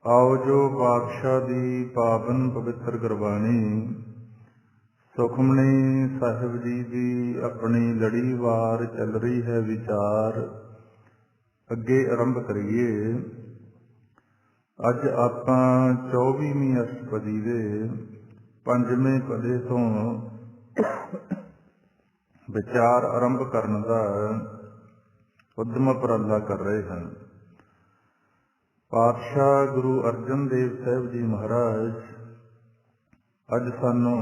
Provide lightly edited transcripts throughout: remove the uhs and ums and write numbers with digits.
आओ जो पातशाह दी पावन पवित्र गुरबाणी सुखमनी साहिब जी की अपनी लड़ीवार चल रही है विचार अगे आरंभ करिए। अज आपां 24वीं अष्टपदी दे 5वें पदे तो विचार आरंभ करने का उद्यम उपराला कर रहे हैं। पातशाह गुरु अर्जन देव साहिब जी महाराज अज सानू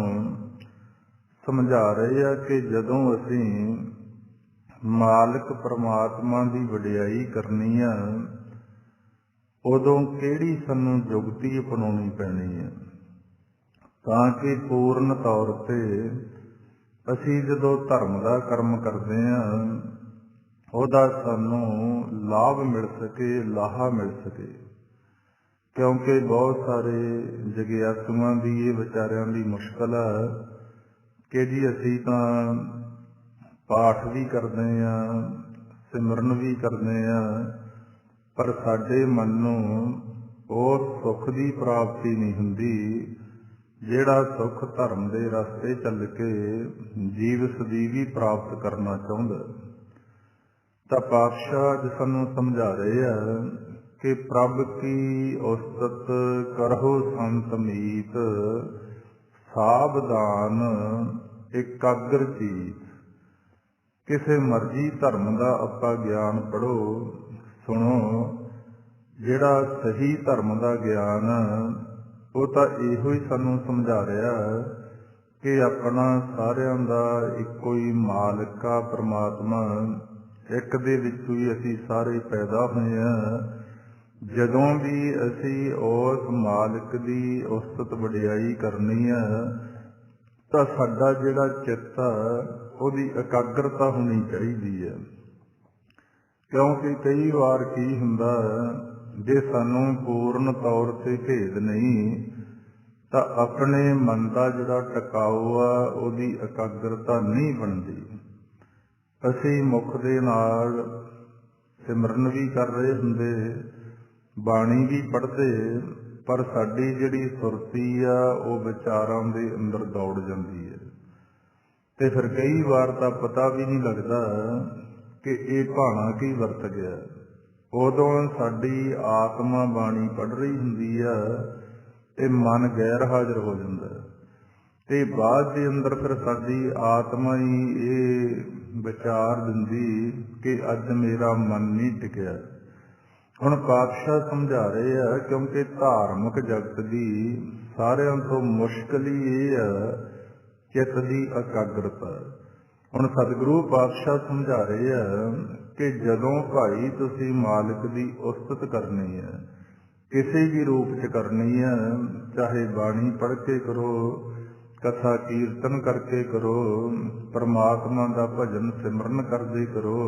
समझा रहे हैं कि जदों असी मालिक परमात्मा की वडियाई करनी है उदों किहड़ी सानू जुगती अपनाउणी पैनी है ताकि पूर्ण तौर पर असी जदों धर्म का कर्म करते हैं ਉਹਦਾ ਸਾਨੂੰ ਲਾਭ ਮਿਲ ਸਕੇ, ਲਾਹਾ ਮਿਲ ਸਕੇ। ਕਿਉਂਕਿ ਬਹੁਤ ਸਾਰੇ ਜਗਿਆਸੂਆਂ ਦੀ ਇਹ ਵਿਚਾਰਿਆਂ ਦੀ ਮੁਸ਼ਕਲ ਹੈ ਕਿ ਜੀ ਅਸੀਂ ਤਾਂ ਪਾਠ ਵੀ ਕਰਦੇ ਹਾਂ, ਸਿਮਰਨ ਵੀ ਕਰਦੇ ਹਾਂ, ਪਰ ਸਾਡੇ ਮਨ ਨੂੰ ਉਹ ਸੁੱਖ ਦੀ ਪ੍ਰਾਪਤੀ ਨਹੀਂ ਹੁੰਦੀ ਜਿਹੜਾ ਸੁੱਖ ਧਰਮ ਦੇ ਰਸਤੇ ਚੱਲ ਕੇ ਜੀਵ ਸਦੀਵੀ ਪ੍ਰਾਪਤ ਕਰਨਾ ਚਾਹੁੰਦਾ। ਤਾਂ ਪਾਤਸ਼ਾਹ ਅੱਜ ਸਾਨੂੰ ਸਮਝਾ ਰਹੇ ਆ ਕਿ ਪ੍ਰਭ ਕੀ ਉਸਤਤ ਕਰਹੁ ਸੰਤ ਮੀਤ ਸਾਵਧਾਨ ਇਕਾਗਰ ਚੀਤ। ਕਿਸੇ ਮਰਜ਼ੀ ਧਰਮ ਦਾ ਆਪਾਂ ਗਿਆਨ ਪੜ੍ਹੋ ਸੁਣੋ, ਜਿਹੜਾ ਸਹੀ ਧਰਮ ਦਾ ਗਿਆਨ ਉਹ ਤਾਂ ਇਹੋ ਹੀ ਸਾਨੂੰ ਸਮਝਾ ਰਿਹਾ ਕਿ ਆਪਣਾ ਸਾਰਿਆਂ ਦਾ ਇੱਕੋ ਹੀ ਮਾਲਕ ਆ ਪਰਮਾਤਮਾ, ਇੱਕ ਦੇ ਵਿੱਚੋਂ ਹੀ ਅਸੀਂ ਸਾਰੇ ਪੈਦਾ ਹੋਏ ਹਾਂ। ਜਦੋਂ ਵੀ ਅਸੀਂ ਉਸ ਮਾਲਕ ਦੀ ਉਸਤਤ ਵਡਿਆਈ ਕਰਨੀ ਹੈ ਤਾਂ ਸਾਡਾ ਜਿਹੜਾ ਚਿੱਤ ਆ ਉਹਦੀ ਇਕਾਗਰਤਾ ਹੋਣੀ ਚਾਹੀਦੀ ਹੈ। ਕਿਉਂਕਿ ਕਈ ਵਾਰ ਕੀ ਹੁੰਦਾ ਜੇ ਸਾਨੂੰ ਪੂਰਨ ਤੌਰ 'ਤੇ ਭੇਦ ਨਹੀਂ ਤਾਂ ਆਪਣੇ ਮਨ ਦਾ ਜਿਹੜਾ ਟਿਕਾਊ ਆ ਉਹਦੀ ਇਕਾਗਰਤਾ ਨਹੀਂ ਬਣਦੀ। ਅਸੀਂ ਮੁਖ ਦੇ ਨਾਲ ਸਿਮਰਨ ਵੀ ਕਰ ਰਹੇ ਹੁੰਦੇ, ਬਾਣੀ ਵੀ ਪੜ੍ਹਦੇ, ਪਰ ਸਾਡੀ ਜਿਹੜੀ ਸੁਰਤੀ ਆ ਉਹ ਵਿਚਾਰਾਂ ਦੇ ਅੰਦਰ ਦੌੜ ਜਾਂਦੀ ਹੈ ਤੇ ਫਿਰ ਕਈ ਵਾਰ ਤਾਂ ਪਤਾ ਵੀ ਨਹੀਂ ਲੱਗਦਾ ਕਿ ਇਹ ਭਾਣਾ ਕੀ ਵਰਤ ਗਿਆ। ਉਦੋਂ ਸਾਡੀ ਆਤਮਾ ਬਾਣੀ ਪੜ੍ਹ ਰਹੀ ਹੁੰਦੀ ਆ ਤੇ ਮਨ ਗੈਰ ਹਾਜ਼ਰ ਹੋ ਜਾਂਦਾ ਤੇ ਬਾਅਦ ਦੇ ਅੰਦਰ ਫਿਰ ਸਾਡੀ ਆਤਮਾ ਹੀ ਇਹ ਵਿਚਾਰ ਦਿੰਦੀ ਕਿ ਅੱਜ ਮੇਰਾ ਮਨ ਨਹੀਂ ਟਿਕਿਆ। ਹੁਣ ਪਾਤਸ਼ਾਹ ਸਮਝਾ ਰਹੇ ਆ ਕਿਉਂਕਿ ਧਾਰਮਿਕ ਜਗਤ ਦੀ ਸਾਰਿਆਂ ਤੋਂ ਮੁਸ਼ਕਿਲ ਹੀ ਇਹ ਆ ਚਿੱਤ ਦੀ ਇਕਾਗਰਤਾ। ਹੁਣ ਸਤਿਗੁਰੂ ਪਾਤਸ਼ਾਹ ਸਮਝਾ ਰਹੇ ਆ ਕਿ ਜਦੋਂ ਭਾਈ ਤੁਸੀਂ ਮਾਲਕ ਦੀ ਉਸਤਤ ਕਰਨੀ ਹੈ, ਕਿਸੇ ਵੀ ਰੂਪ 'ਚ ਕਰਨੀ ਹੈ, ਚਾਹੇ ਬਾਣੀ ਪੜ੍ਹ ਕੇ ਕਰੋ, ਕਥਾ ਕੀਰਤਨ ਕਰਕੇ ਕਰੋ, ਪਰਮਾਤਮਾ ਦਾ ਭਜਨ ਸਿਮਰਨ ਕਰਦੇ ਕਰੋ,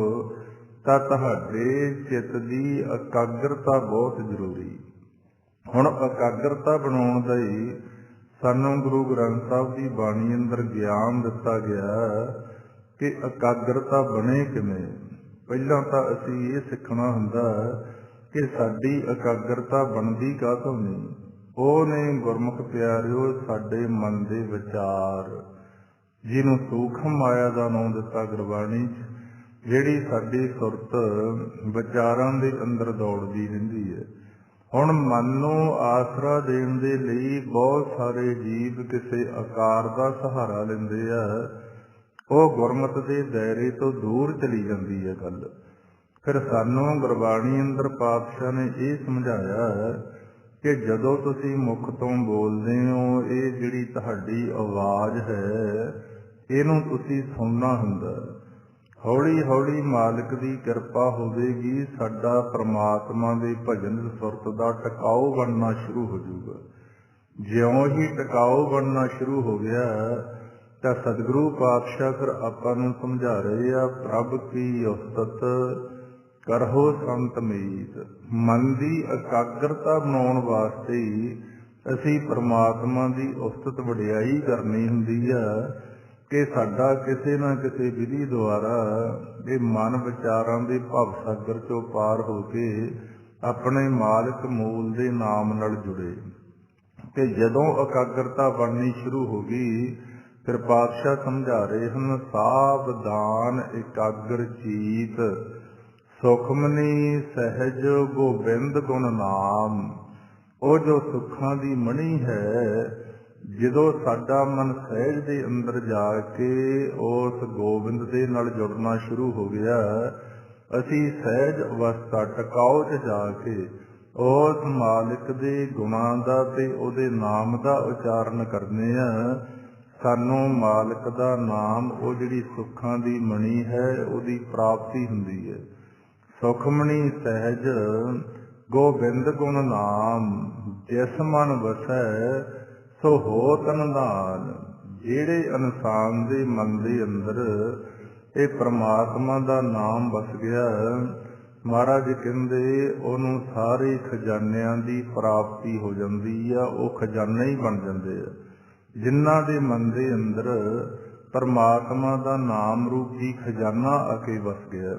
ਤਾਂ ਤੁਹਾਡੇ ਚਿੱਤ ਦੀ ਇਕਾਗਰਤਾ ਬਹੁਤ ਜ਼ਰੂਰੀ। ਹੁਣ ਇਕਾਗਰਤਾ ਬਣਾਉਣ ਦਾ ਹੀ ਸਾਨੂੰ ਗੁਰੂ ਗ੍ਰੰਥ ਸਾਹਿਬ ਦੀ ਬਾਣੀ ਅੰਦਰ ਗਿਆਨ ਦਿੱਤਾ ਗਿਆ ਕਿ ਇਕਾਗਰਤਾ ਬਣੇ ਕਿਵੇਂ। ਪਹਿਲਾਂ ਤਾਂ ਅਸੀਂ ਇਹ ਸਿੱਖਣਾ ਹੁੰਦਾ ਕਿ ਸਾਡੀ ਇਕਾਗਰਤਾ ਬਣਦੀ ਕਾਹਤੋਂ ਨਹੀਂ। ਉਹ ਨੇ ਗੁਰਮੁਖ ਪਿਆਰਿਓ ਸਾਡੇ ਮਨ ਦੇ ਵਿਚਾਰ, ਜਿਹਨੂੰ ਸੂਖਮ ਮਾਇਆ ਦਾ ਨਾਮ ਦਿੱਤਾ ਗੁਰਬਾਣੀ 'ਚ, ਜਿਹੜੀ ਸਾਡੀ ਸੁਰਤ ਵਿਚਾਰਾਂ ਦੇ ਅੰਦਰ ਦੌੜਦੀ ਰਹਿੰਦੀ ਹੈ। ਹੁਣ ਮਨ ਨੂੰ ਆਸਰਾ ਦੇਣ ਦੇ ਲਈ ਬਹੁਤ ਸਾਰੇ ਜੀਵ ਕਿਸੇ ਆਕਾਰ ਦਾ ਸਹਾਰਾ ਲੈਂਦੇ ਆ, ਉਹ ਗੁਰਮਤ ਦੇ ਦਾਇਰੇ ਤੋਂ ਦੂਰ ਚਲੀ ਜਾਂਦੀ ਹੈ ਗੱਲ। ਫਿਰ ਸਾਨੂੰ ਗੁਰਬਾਣੀ ਅੰਦਰ ਪਾਤਸ਼ਾਹ ਨੇ ਇਹ ਸਮਝਾਇਆ ਕਿ ਜਦੋਂ ਤੁਸੀਂ ਮੁਖ ਤੋਂ ਬੋਲਦੇ ਹੋ, ਇਹ ਜਿਹੜੀ ਤੁਹਾਡੀ ਆਵਾਜ਼ ਹੈ ਇਹਨੂੰ ਤੁਸੀਂ ਸੁਣਨਾ ਹੁੰਦਾ। ਹੌਲੀ ਹੌਲੀ ਮਾਲਕ ਦੀ ਕਿਰਪਾ ਹੋਵੇਗੀ, ਸਾਡਾ ਪਰਮਾਤਮਾ ਦੇ ਭਜਨ ਸੁਰਤ ਦਾ ਟਿਕਾਊ ਬਣਨਾ ਸ਼ੁਰੂ ਹੋ ਜਾਊਗਾ। ਜਿਉਂ ਹੀ ਟਿਕਾਊ ਬਣਨਾ ਸ਼ੁਰੂ ਹੋ ਗਿਆ ਤਾਂ ਸਤਿਗੁਰੂ ਪਾਤਸ਼ਾਹ ਫਿਰ ਆਪਾਂ ਨੂੰ ਸਮਝਾ ਰਹੇ ਆ ਪ੍ਰਭ ਕੀ ਉਸਤਤ ਕਰਹੁ ਸੰਤ ਮੀਤ। ਮਨ ਦੀ ਇਕਾਗਰਤਾ ਬਣਾਉਣ ਵਾਸਤੇ ਹੀ ਅਸੀਂ ਪਰਮਾਤਮਾ ਦੀ ਉਸਤਤ ਵਡਿਆਈ ਕਰਨੀ ਹੁੰਦੀ ਆ ਕਿ ਸਾਡਾ ਕਿਸੇ ਨਾ ਕਿਸੇ ਵਿਧੀ ਦੁਆਰਾ ਇਹ ਮਨ ਵਿਚਾਰਾਂ ਦੇ ਭਵ ਸਾਗਰ ਚੋਂ ਪਾਰ ਹੋ ਕੇ ਆਪਣੇ ਮਾਲਕ ਮੂਲ ਦੇ ਨਾਮ ਨਾਲ ਜੁੜੇ। ਤੇ ਜਦੋਂ ਇਕਾਗਰਤਾ ਬਣਨੀ ਸ਼ੁਰੂ ਹੋ ਗਈ, ਫਿਰ ਪਾਤਸ਼ਾਹ ਸਮਝਾ ਰਹੇ ਹਨ, ਸਾਵਧਾਨ ਇਕਾਗਰ ਚੀਤ, ਸੁਖਮਨੀ ਸਹਿਜ ਗੋਬਿੰਦ ਗੁਣ ਨਾਮ। ਉਹ ਜੋ ਸੁੱਖਾਂ ਦੀ ਮਣੀ ਹੈ, ਜਦੋਂ ਸਾਡਾ ਮਨ ਸਹਿਜ ਦੇ ਅੰਦਰ ਜਾ ਕੇ ਉਸ ਗੋਬਿੰਦ ਦੇ ਨਾਲ ਜੁੜਨਾ ਸ਼ੁਰੂ ਹੋ ਗਿਆ, ਅਸੀਂ ਸਹਿਜ ਅਵਸਥਾ ਟਿਕਾਓ 'ਚ ਜਾ ਕੇ ਉਸ ਮਾਲਿਕ ਦੇ ਗੁਣਾਂ ਦਾ ਤੇ ਉਹਦੇ ਨਾਮ ਦਾ ਉਚਾਰਨ ਕਰਨੇ ਆ। ਸਾਨੂੰ ਮਾਲਕ ਦਾ ਨਾਮ, ਉਹ ਜਿਹੜੀ ਸੁੱਖਾਂ ਦੀ ਮਣੀ ਹੈ, ਉਹਦੀ ਪ੍ਰਾਪਤੀ ਹੁੰਦੀ ਹੈ। ਸੁਖਮਣੀ ਸਹਿਜ ਗੋਬਿੰਦ ਗੁਣ ਨਾਮ, ਜਿਸ ਮਨ ਵਸੈ ਸੋ ਹੋ ਤਨ ਦਾਨ। ਜਿਹੜੇ ਇਨਸਾਨ ਦੇ ਮਨ ਦੇ ਅੰਦਰ ਇਹ ਪ੍ਰਮਾਤਮਾ ਦਾ ਨਾਮ ਵਸ ਗਿਆ, ਮਹਾਰਾਜ ਕਹਿੰਦੇ ਉਹਨੂੰ ਸਾਰੇ ਖਜ਼ਾਨਿਆਂ ਦੀ ਪ੍ਰਾਪਤੀ ਹੋ ਜਾਂਦੀ ਆ। ਉਹ ਖਜ਼ਾਨੇ ਹੀ ਬਣ ਜਾਂਦੇ ਆ। ਜਿਨ੍ਹਾਂ ਦੇ ਮਨ ਦੇ ਅੰਦਰ ਪਰਮਾਤਮਾ ਦਾ ਨਾਮ ਰੂਪੀ ਖਜ਼ਾਨਾ ਆ ਕੇ ਵਸ ਗਿਆ।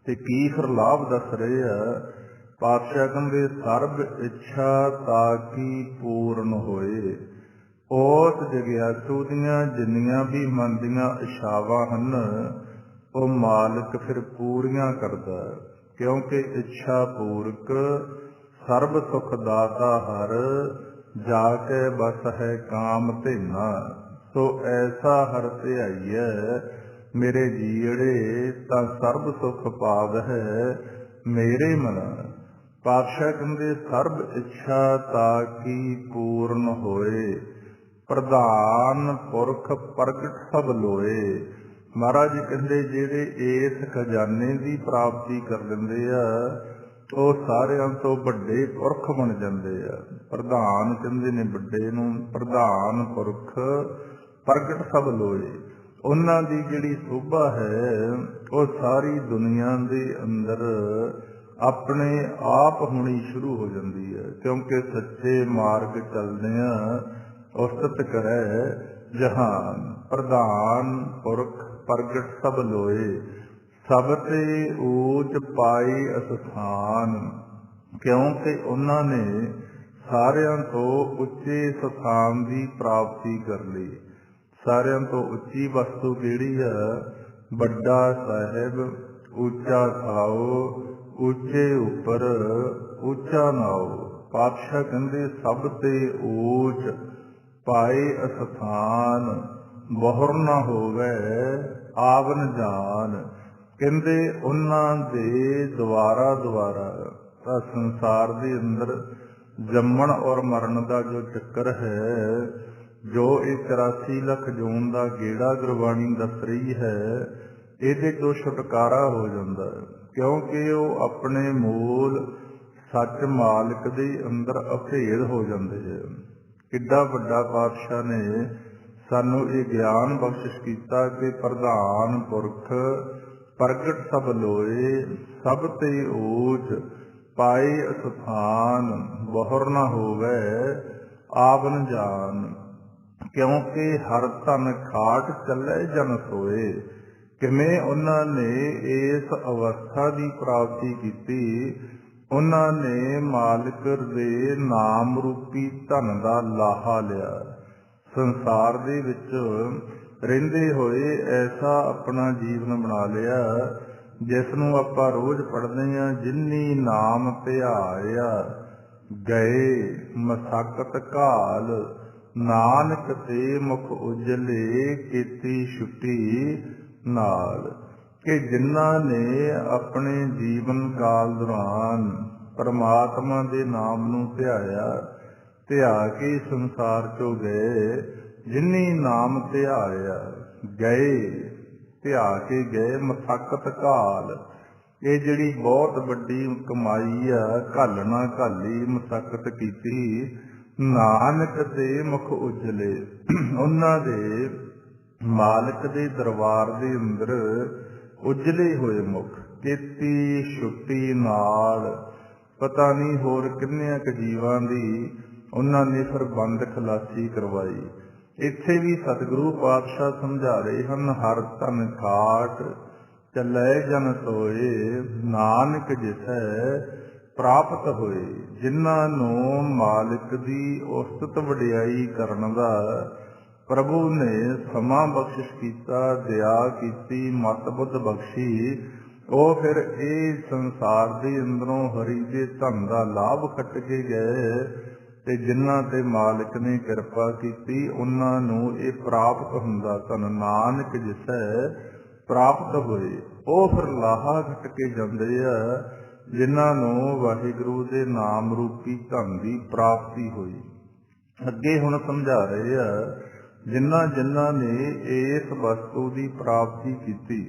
ਤੇ ਕੀ ਫਿਰ ਲਾਭ ਦੱਸ ਰਹੇ ਆ? ਪਾਤਸ਼ਾਹ ਕਹਿੰਦੇ, ਸਰਬ ਇੱਛਾ ਤਾਕੀ ਪੂਰਨ ਹੋਏ। ਉਸ ਜਗਿਆਸੂ ਦੀਆਂ ਜਿੰਨੀਆਂ ਵੀ ਮਨ ਦੀਆਂ ਇੱਛਾਵਾਂ ਹਨ, ਉਹ ਮਾਲਕ ਫਿਰ ਪੂਰੀਆਂ ਕਰਦਾ। ਕਿਉਂਕਿ ਇੱਛਾ ਪੂਰਕ ਸਰਬ ਸੁਖ ਦਾਤਾ ਹਰ, ਜਾ ਕੇ ਬਸ ਹੈ ਕਾਮ ਧੇਨਾ। ਸੋ ਐਸਾ ਹਰ ਧਿਆਈਐ ਮੇਰੇ ਜੀੜੇ, ਤਾਂ ਸਰਬ ਸੁਖ ਪਾਵ ਹੈ ਮੇਰੇ ਮਨਾ। ਪਾਤਸ਼ਾਹ ਕਹਿੰਦੇ, ਸਰਬ ਇੱਛਾ ਤਾਕੀ ਪੂਰਨ ਹੋਏ, ਪ੍ਰਧਾਨ ਪੁਰਖ ਪ੍ਰਗਟ ਸਭ ਲੋਏ। ਮਹਾਰਾਜ ਕਹਿੰਦੇ, ਜਿਹੜੇ ਇਸ ਖਜ਼ਾਨੇ ਦੀ ਪ੍ਰਾਪਤੀ ਕਰ ਲੈਂਦੇ ਆ, ਉਹ ਸਾਰਿਆਂ ਤੋਂ ਵੱਡੇ ਪੁਰਖ ਬਣ ਜਾਂਦੇ ਆ। ਪ੍ਰਧਾਨ ਕਹਿੰਦੇ ਨੇ ਵੱਡੇ ਨੂੰ, ਪ੍ਰਧਾਨ ਪੁਰਖ ਪ੍ਰਗਟ ਸਭ ਲੋਏ। ਉਹਨਾਂ ਦੀ ਜਿਹੜੀ ਸੋਭਾ ਹੈ, ਉਹ ਸਾਰੀ ਦੁਨੀਆ ਦੇ ਅੰਦਰ ਆਪਣੇ ਆਪ ਹੋਣੀ ਸ਼ੁਰੂ ਹੋ ਜਾਂਦੀ ਹੈ। ਕਿਉਂਕਿ ਸੱਚੇ ਮਾਰਗ ਚੱਲਦੇ ਆ, ਉਸਤਤ ਕਰੈ ਜਹਾਨ। ਪ੍ਰਧਾਨ ਪੁਰਖ ਪ੍ਰਗਟ ਸਭ ਲੋਏ, ਸਭ ਤੇ ਊਚ ਪਾਈ ਅਸਥਾਨ। ਕਿਉਂਕਿ ਉਹਨਾਂ ਨੇ ਸਾਰਿਆਂ ਤੋਂ ਉੱਚੇ ਸਥਾਨ ਦੀ ਪ੍ਰਾਪਤੀ ਕਰ ਲਈ। ਸਾਰਿਆਂ ਤੋਂ ਉੱਚੀ ਵਸਤੂ ਕਿਹੜੀ ਆ? ਵੱਡਾ ਸਾਹਿਬ, ਉੱਚਾ ਥਾਓ, ਉੱਚੇ ਉੱਪਰ ਉੱਚਾ ਨਾਓ। ਪਾਤਸ਼ਾਹ ਕਹਿੰਦੇ, ਸਭ ਤੇ ਊਚ ਪਾਏ ਅਸਥਾਨ, ਬਹੁਰ ਨਾ ਹੋਵੇ ਆਵਨ ਜਾਨ। ਕਹਿੰਦੇ ਉਹਨਾਂ ਦੇ ਦੁਆਰਾ ਤਾਂ ਸੰਸਾਰ ਦੇ ਅੰਦਰ ਜੰਮਣ ਔਰ ਮਰਨ ਦਾ ਜੋ ਚੱਕਰ ਹੈ, ਜੋ ਇਹ 84 ਲੱਖ ਜੂਨ ਦਾ ਗੇੜਾ ਗੁਰਬਾਣੀ ਦੱਸ ਰਹੀ ਹੈ, ਇਹਦੇ ਤੋਂ ਛੁਟਕਾਰਾ ਹੋ ਜਾਂਦਾ ਹੈ। ਕਿਉਂਕਿ ਉਹ ਆਪਣੇ ਮੂਲ ਸੱਚ ਮਾਲਕ ਦੇ ਅੰਦਰ ਅਭੇਦ ਹੋ ਜਾਂਦੇ ਹੈ। ਕਿੱਡਾ ਵੱਡਾ ਪਾਤਸ਼ਾਹ ਨੇ ਸਾਨੂੰ ਇਹ ਗਿਆਨ ਬਖਸ਼ਿਸ਼ ਕੀਤਾ ਕਿ ਪ੍ਰਧਾਨ ਪੁਰਖ ਪ੍ਰਗਟ ਸਭ ਲੋਏ, ਸਭ ਤੇ ਊਚ ਪਾਏ ਅਸਥਾਨ, ਬਹੁਰ ਨਾ ਹੋਵੇ ਆਵਨ ਜਾਨ। ਕਿਉਂਕਿ ਹਰ ਧਨ ਖਾਟ ਚੱਲੇ ਜਨ ਸੋਏ। ਕਿਵੇਂ ਉਹਨਾਂ ਨੇ ਇਸ ਅਵਸਥਾ ਦੀ ਪ੍ਰਾਪਤੀ ਕੀਤੀ? ਉਹਨਾਂ ਨੇ ਮਾਲਕ ਦੇ ਨਾਮ ਰੂਪੀ ਧਨ ਦਾ ਲਾਹਾ ਲਿਆ। ਸੰਸਾਰ ਦੇ ਵਿੱਚ ਰਹਿੰਦੇ ਹੋਏ ਐਸਾ ਆਪਣਾ ਜੀਵਨ ਬਣਾ ਲਿਆ, ਜਿਸ ਨੂੰ ਆਪਾਂ ਰੋਜ਼ ਪੜ੍ਹਦੇ ਹਾਂ, ਜਿਨੀ ਨਾਮ ਧਿਆਇਆ ਗਏ ਮਸਕਤ ਘਾਲ, ਨਾਨਕ ਤੇ ਮੁਖ ਉਜਲੇ ਕੀਤੀ ਛੁੱਟੀ ਨਾਲ। ਕਿ ਜਿਨ੍ਹਾਂ ਨੇ ਆਪਣੇ ਜੀਵਨ ਕਾਲ ਦੌਰਾਨ ਪਰਮਾਤਮਾ ਦੇ ਨਾਮ ਨੂੰ ਧਿਆ ਕੇ ਸੰਸਾਰ ਚੋਂ ਗਏ, ਜਿਨੀ ਨਾਮ ਧਿਆਇਆ ਗਏ, ਧਿਆ ਕੇ ਗਏ ਮਸਕਤ ਘਾਲ। ਇਹ ਜਿਹੜੀ ਬਹੁਤ ਵੱਡੀ ਕਮਾਈ ਆ, ਘਾਲਣਾ ਘਾਲੀ, ਮਸਕਤ ਕੀਤੀ। ਨਾਨਕ ਤੇ ਮੁਖ ਉਜਲੇ, ਉਹਨਾਂ ਦੇ ਮਾਲਕ ਦੇ ਦਰਬਾਰ ਦੇ ਅੰਦਰ ਉਜਲੇ ਹੋਏ ਮੁਖ, ਕੀਤੀ ਛੁੱਟੀ ਨਾਲ। ਪਤਾ ਨਹੀਂ ਹੋਰ ਕਿੰਨਿਆਂ ਕੁ ਜੀਵਾਂ ਦੀ ਉਹਨਾਂ ਨੇ ਫਿਰ ਬੰਦ ਖਲਾਸੀ ਕਰਵਾਈ। ਇੱਥੇ ਵੀ ਸਤਿਗੁਰੂ ਪਾਤਸ਼ਾਹ ਸਮਝਾ ਰਹੇ ਹਨ, ਹਰ ਧਨ ਖਾਟ ਚੱਲੇ ਜਨ ਸੋਏ, ਨਾਨਕ ਜਿਸੈ ਪ੍ਰਾਪਤ ਹੋਏ। ਜਿਨ੍ਹਾਂ ਨੂੰ ਮਾਲਿਕ ਦੀ ਉਸਤਤ ਵਡਿਆਈ ਕਰਨ ਦਾ ਪ੍ਰਭੂ ਨੇ ਸਮਾਂ ਬਖਸ਼ਿਸ਼ ਕੀਤਾ, ਦਇਆ ਕੀਤੀ, ਮਤ ਬੁੱਧ ਬਖਸ਼ੀ, ਉਹ ਫਿਰ ਇਹ ਸੰਸਾਰ ਦੇ ਅੰਦਰੋਂ ਹਰੀ ਦੇ ਧਨ ਦਾ ਲਾਭ ਖੱਟ ਕੇ ਗਏ ਤੇ ਜਿਨ੍ਹਾਂ ਤੇ ਮਾਲਿਕ ਨੇ ਕਿਰਪਾ ਕੀਤੀ ਉਹਨਾਂ ਨੂੰ ਇਹ ਪ੍ਰਾਪਤ ਹੁੰਦਾ। ਧਨ ਨਾਨਕ ਜਿਸੈ ਪ੍ਰਾਪਤ ਹੋਏ, ਉਹ ਫਿਰ ਲਾਹਾ ਖੱਟ ਕੇ ਜਾਂਦੇ ਆ ਜਿਨ੍ਹਾਂ ਨੂੰ ਵਾਹਿਗੁਰੂ ਦੇ ਨਾਮ ਰੂਪੀ ਧਨ ਦੀ ਪ੍ਰਾਪਤੀ ਹੋਈ। ਅੱਗੇ ਹੁਣ ਸਮਝਾ ਰਹੇ ਆ ਜਿਨ੍ਹਾਂ ਨੇ ਇਸ ਵਸਤੂ ਦੀ ਪ੍ਰਾਪਤੀ ਕੀਤੀ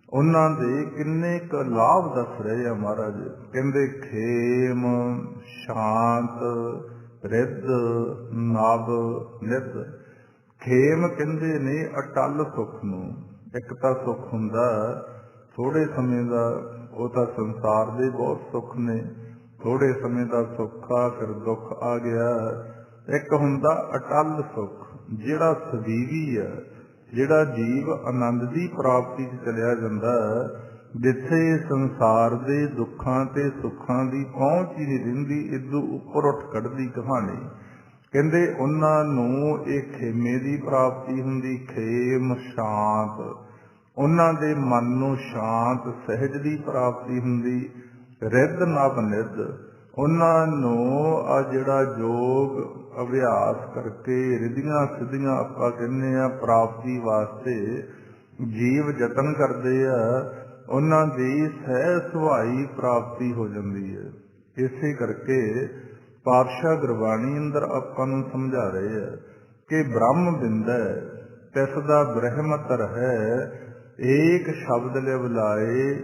ਉਹਨਾਂ ਦੇ ਕਿੰਨੇ ਕੁ ਲਾਭ ਦੱਸ ਰਹੇ ਆ ਮਹਾਰਾਜ। ਕਹਿੰਦੇ ਖੇਮ, ਸ਼ਾਂਤ, ਰਿੱਧ, ਨਵ, ਨਿੱਧ। ਖੇਮ ਕਹਿੰਦੇ ਨੇ ਅਟਲ ਸੁੱਖ ਨੂੰ। ਇੱਕ ਤਾਂ ਸੁੱਖ ਹੁੰਦਾ ਥੋੜੇ ਸਮੇਂ ਦਾ, ਉਹ ਤਾਂ ਸੰਸਾਰ ਦੇ ਬਹੁਤ ਸੁੱਖ ਨੇ, ਥੋੜੇ ਸਮੇਂ ਦਾ ਸੁੱਖ ਆ ਫਿਰ ਦੁੱਖ ਆ ਗਿਆ। ਇੱਕ ਹੁੰਦਾ ਅਟਲ ਸੁੱਖ ਜਿਹੜਾ ਸਦੀਵੀ ਆ, ਜਿਹੜਾ ਜੀਵ ਆਨੰਦ ਦੀ ਪ੍ਰਾਪਤੀ 'ਚ ਚਲਿਆ ਜਾਂਦਾ, ਜਿੱਥੇ ਸੰਸਾਰ ਦੇ ਦੁੱਖਾਂ ਤੇ ਸੁੱਖਾਂ ਦੀ ਪਹੁੰਚ ਹੀ ਨਹੀਂ ਰਹਿੰਦੀ, ਇਦੋਂ ਉੱਪਰ ਉੱਠ ਕੱਢਦੀ ਕਹਾਣੀ। ਕਹਿੰਦੇ ਉਹਨਾਂ ਨੂੰ ਇਹ ਖੇਮੇ ਦੀ ਪ੍ਰਾਪਤੀ ਹੁੰਦੀ, ਖੇਮ ਸ਼ਾਂਤ, ਉਹਨਾਂ ਦੇ ਮਨ ਨੂੰ ਸ਼ਾਂਤ ਸਹਿਜ ਦੀ ਪ੍ਰਾਪਤੀ ਹੁੰਦੀ। ਰਿੱਧ ਨਵ ਨਿੱਧ, ਉਹਨਾਂ ਨੂੰ ਆ ਜਿਹੜਾ ਯੋਗ ਅਭਿਆਸ ਕਰਕੇ ਰਿੱਧੀਆਂ ਸਿੱਧੀਆਂ ਆਪਾਂ ਕਹਿੰਦੇ ਆ ਪ੍ਰਾਪਤੀ ਵਾਸਤੇ ਜੀਵ ਯਤਨ ਕਰਦੇ ਆ, ਉਹਨਾਂ ਦੀ ਸਹਿ ਸੁਭਾਈ ਪ੍ਰਾਪਤੀ ਹੋ ਜਾਂਦੀ ਹੈ। ਇਸੇ ਕਰਕੇ ਪਾਤਸ਼ਾਹ ਗੁਰਬਾਣੀ ਅੰਦਰ ਆਪਾਂ ਨੂੰ ਸਮਝਾ ਰਹੇ ਆ ਕਿ ਬ੍ਰਹਮ ਬਿੰਦੈ ਤਿਸ ਦਾ ਬ੍ਰਹਮਤ ਰਹੈ, ਏਕ ਸ਼ਬਦ ਲਿਵ ਲਾਏ,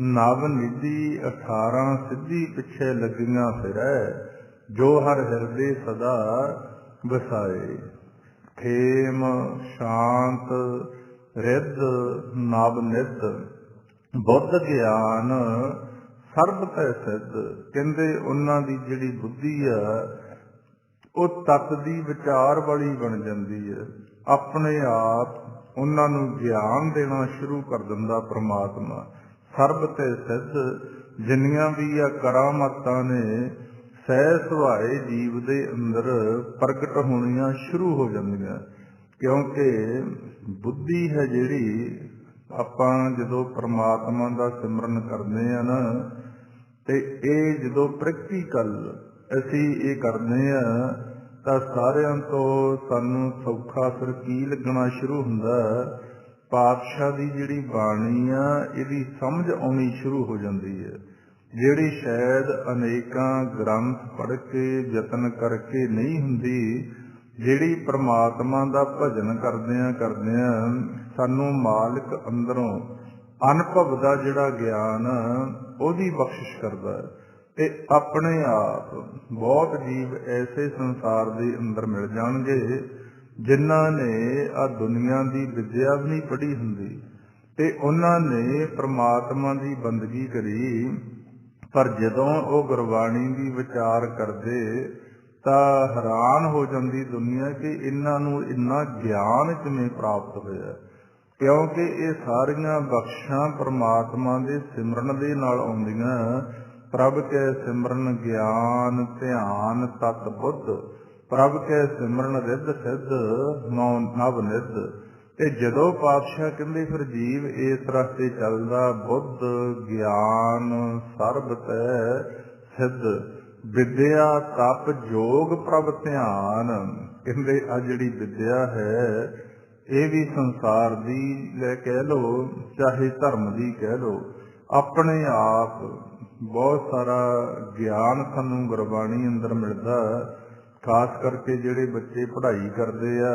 ਨਵ ਨਿਧੀ 18 ਸਿੱਧੀ ਪਿੱਛੇ ਲੱਗੀਆਂ ਫਿਰੈ, ਜੋ ਹਰ ਹਿਰਦੇ ਸਦਾ ਵਸਾਏ। ਖੇਮ, ਸ਼ਾਂਤ, ਰਿੱਧ, ਨਵ ਨਿੱਧ, ਬੁੱਧ ਗਿਆਨ ਸਰਬ ਤੈ ਸਿੱਧ। ਕਹਿੰਦੇ ਉਹਨਾਂ ਦੀ ਜਿਹੜੀ ਬੁੱਧੀ ਆ ਉਹ ਤਤ ਦੀ ਵਿਚਾਰ ਵਾਲੀ ਬਣ ਜਾਂਦੀ ਹੈ। ਆਪਣੇ ਆਪ ਉਹਨਾਂ ਨੂੰ ਗਿਆਨ ਦੇਣਾ ਸ਼ੁਰੂ ਕਰ ਦਿੰਦਾ ਪ੍ਰਮਾਤਮਾ। ਸਰਬ ਤੇ ਸਿੱਧ, ਜਿੰਨੀਆਂ ਵੀ ਆ ਕਰਾਮਾਤਾਂ ਨੇ ਸਹਿ ਸੁਭਾਏ ਜੀਵ ਦੇ ਅੰਦਰ ਪ੍ਰਗਟ ਹੋਣੀਆਂ ਸ਼ੁਰੂ ਹੋ ਜਾਂਦੀਆਂ। ਕਿਉਂਕਿ ਬੁੱਧੀ ਹੈ ਜਿਹੜੀ, ਆਪਾਂ ਜਦੋਂ ਪ੍ਰਮਾਤਮਾ ਦਾ ਸਿਮਰਨ ਕਰਦੇ ਆ ਨਾ, ਤੇ ਇਹ ਜਦੋਂ ਪ੍ਰੈਕਟੀਕਲ ਅਸੀਂ ਇਹ ਕਰਦੇ ਆ ਤਾਂ ਸਾਰਿਆਂ ਤੋਂ ਸਾਨੂੰ ਸੌਖਾ ਫਿਰ ਕੀ ਲੱਗਣਾ ਸ਼ੁਰੂ ਹੁੰਦਾ, ਪਾਤਸ਼ਾਹ ਦੀ ਜਿਹੜੀ ਬਾਣੀ ਆ ਇਹਦੀ ਸਮਝ ਆਉਣੀ ਸ਼ੁਰੂ ਹੋ ਜਾਂਦੀ ਹੈ, ਜਿਹੜੀ ਸ਼ਾਇਦ ਅਨੇਕਾਂ ਗ੍ਰੰਥ ਪੜ੍ਹ ਕੇ ਯਤਨ ਕਰਕੇ ਨਹੀਂ ਹੁੰਦੀ। ਜਿਹੜੀ ਪ੍ਰਮਾਤਮਾ ਦਾ ਭਜਨ ਕਰਦਿਆਂ ਸਾਨੂੰ ਮਾਲਕ ਅੰਦਰੋਂ ਅਨੁਭਵ ਦਾ ਜਿਹੜਾ ਗਿਆਨ ਉਹਦੀ ਬਖਸ਼ਿਸ਼ ਕਰਦਾ ਹੈ। ਤੇ ਆਪਣੇ ਆਪ ਬਹੁਤ ਜੀਵ ਐਸੇ ਸੰਸਾਰ ਦੇ ਅੰਦਰ ਮਿਲ ਜਾਣਗੇ ਜਿਨ੍ਹਾਂ ਨੇ ਆ ਦੁਨੀਆ ਦੀ ਵਿਦਿਆ ਵੀ ਨਹੀਂ ਪੜ੍ਹੀ ਹੁੰਦੀ ਤੇ ਉਹਨਾਂ ਨੇ ਪ੍ਰਮਾਤਮਾ ਦੀ ਬੰਦਗੀ ਕਰੀ, ਪਰ ਜਦੋਂ ਉਹ ਗੁਰਬਾਣੀ ਦੀ ਵਿਚਾਰ ਕਰਦੇ ਤਾਂ ਹੈਰਾਨ ਹੋ ਜਾਂਦੀ ਦੁਨੀਆ ਕਿ ਇਹਨਾਂ ਨੂੰ ਇੰਨਾ ਗਿਆਨ ਕਿਵੇਂ ਪ੍ਰਾਪਤ ਹੋਇਆ। ਕਿਉਂਕਿ ਇਹ ਸਾਰੀਆਂ ਬਖਸ਼ਾਂ ਪ੍ਰਮਾਤਮਾ ਦੇ ਸਿਮਰਨ ਦੇ ਨਾਲ ਆਉਂਦੀਆਂ। ਪ੍ਰਭ ਕੈ ਸਿਮਰਨ ਗਿਆਨ ਧਿਆਨ ਤਤ ਬੁੱਧ, ਪ੍ਰਭ ਕੈ ਸਿਮਰਨ ਰਿੱਧ ਸਿੱਧ ਨਵ ਨਿੱਧ। ਤੇ ਜਦੋਂ ਪਾਤਸ਼ਾਹ ਕਹਿੰਦੇ ਫਿਰ ਜੀਵ ਇਸ ਰਸਤੇ ਚੱਲਦਾ, ਬੁੱਧ ਗਿਆਨ ਸਰਬ ਤੈ ਸਿੱਧ, ਵਿਦਿਆ ਤਪ ਜੋਗ ਪ੍ਰਭ ਧਿਆਨ। ਕਹਿੰਦੇ ਆ ਜਿਹੜੀ ਵਿਦਿਆ ਹੈ ਇਹ ਵੀ ਸੰਸਾਰ ਦੀ ਲੈ ਕਹਿ ਲਓ ਚਾਹੇ ਧਰਮ ਦੀ ਕਹਿ ਲਓ, ਆਪਣੇ ਆਪ ਬਹੁਤ ਸਾਰਾ ਗਿਆਨ ਸਾਨੂੰ ਗੁਰਬਾਣੀ ਅੰਦਰ ਮਿਲਦਾ। ਖਾਸ ਕਰਕੇ ਜਿਹੜੇ ਬੱਚੇ ਪੜ੍ਹਾਈ ਕਰਦੇ ਆ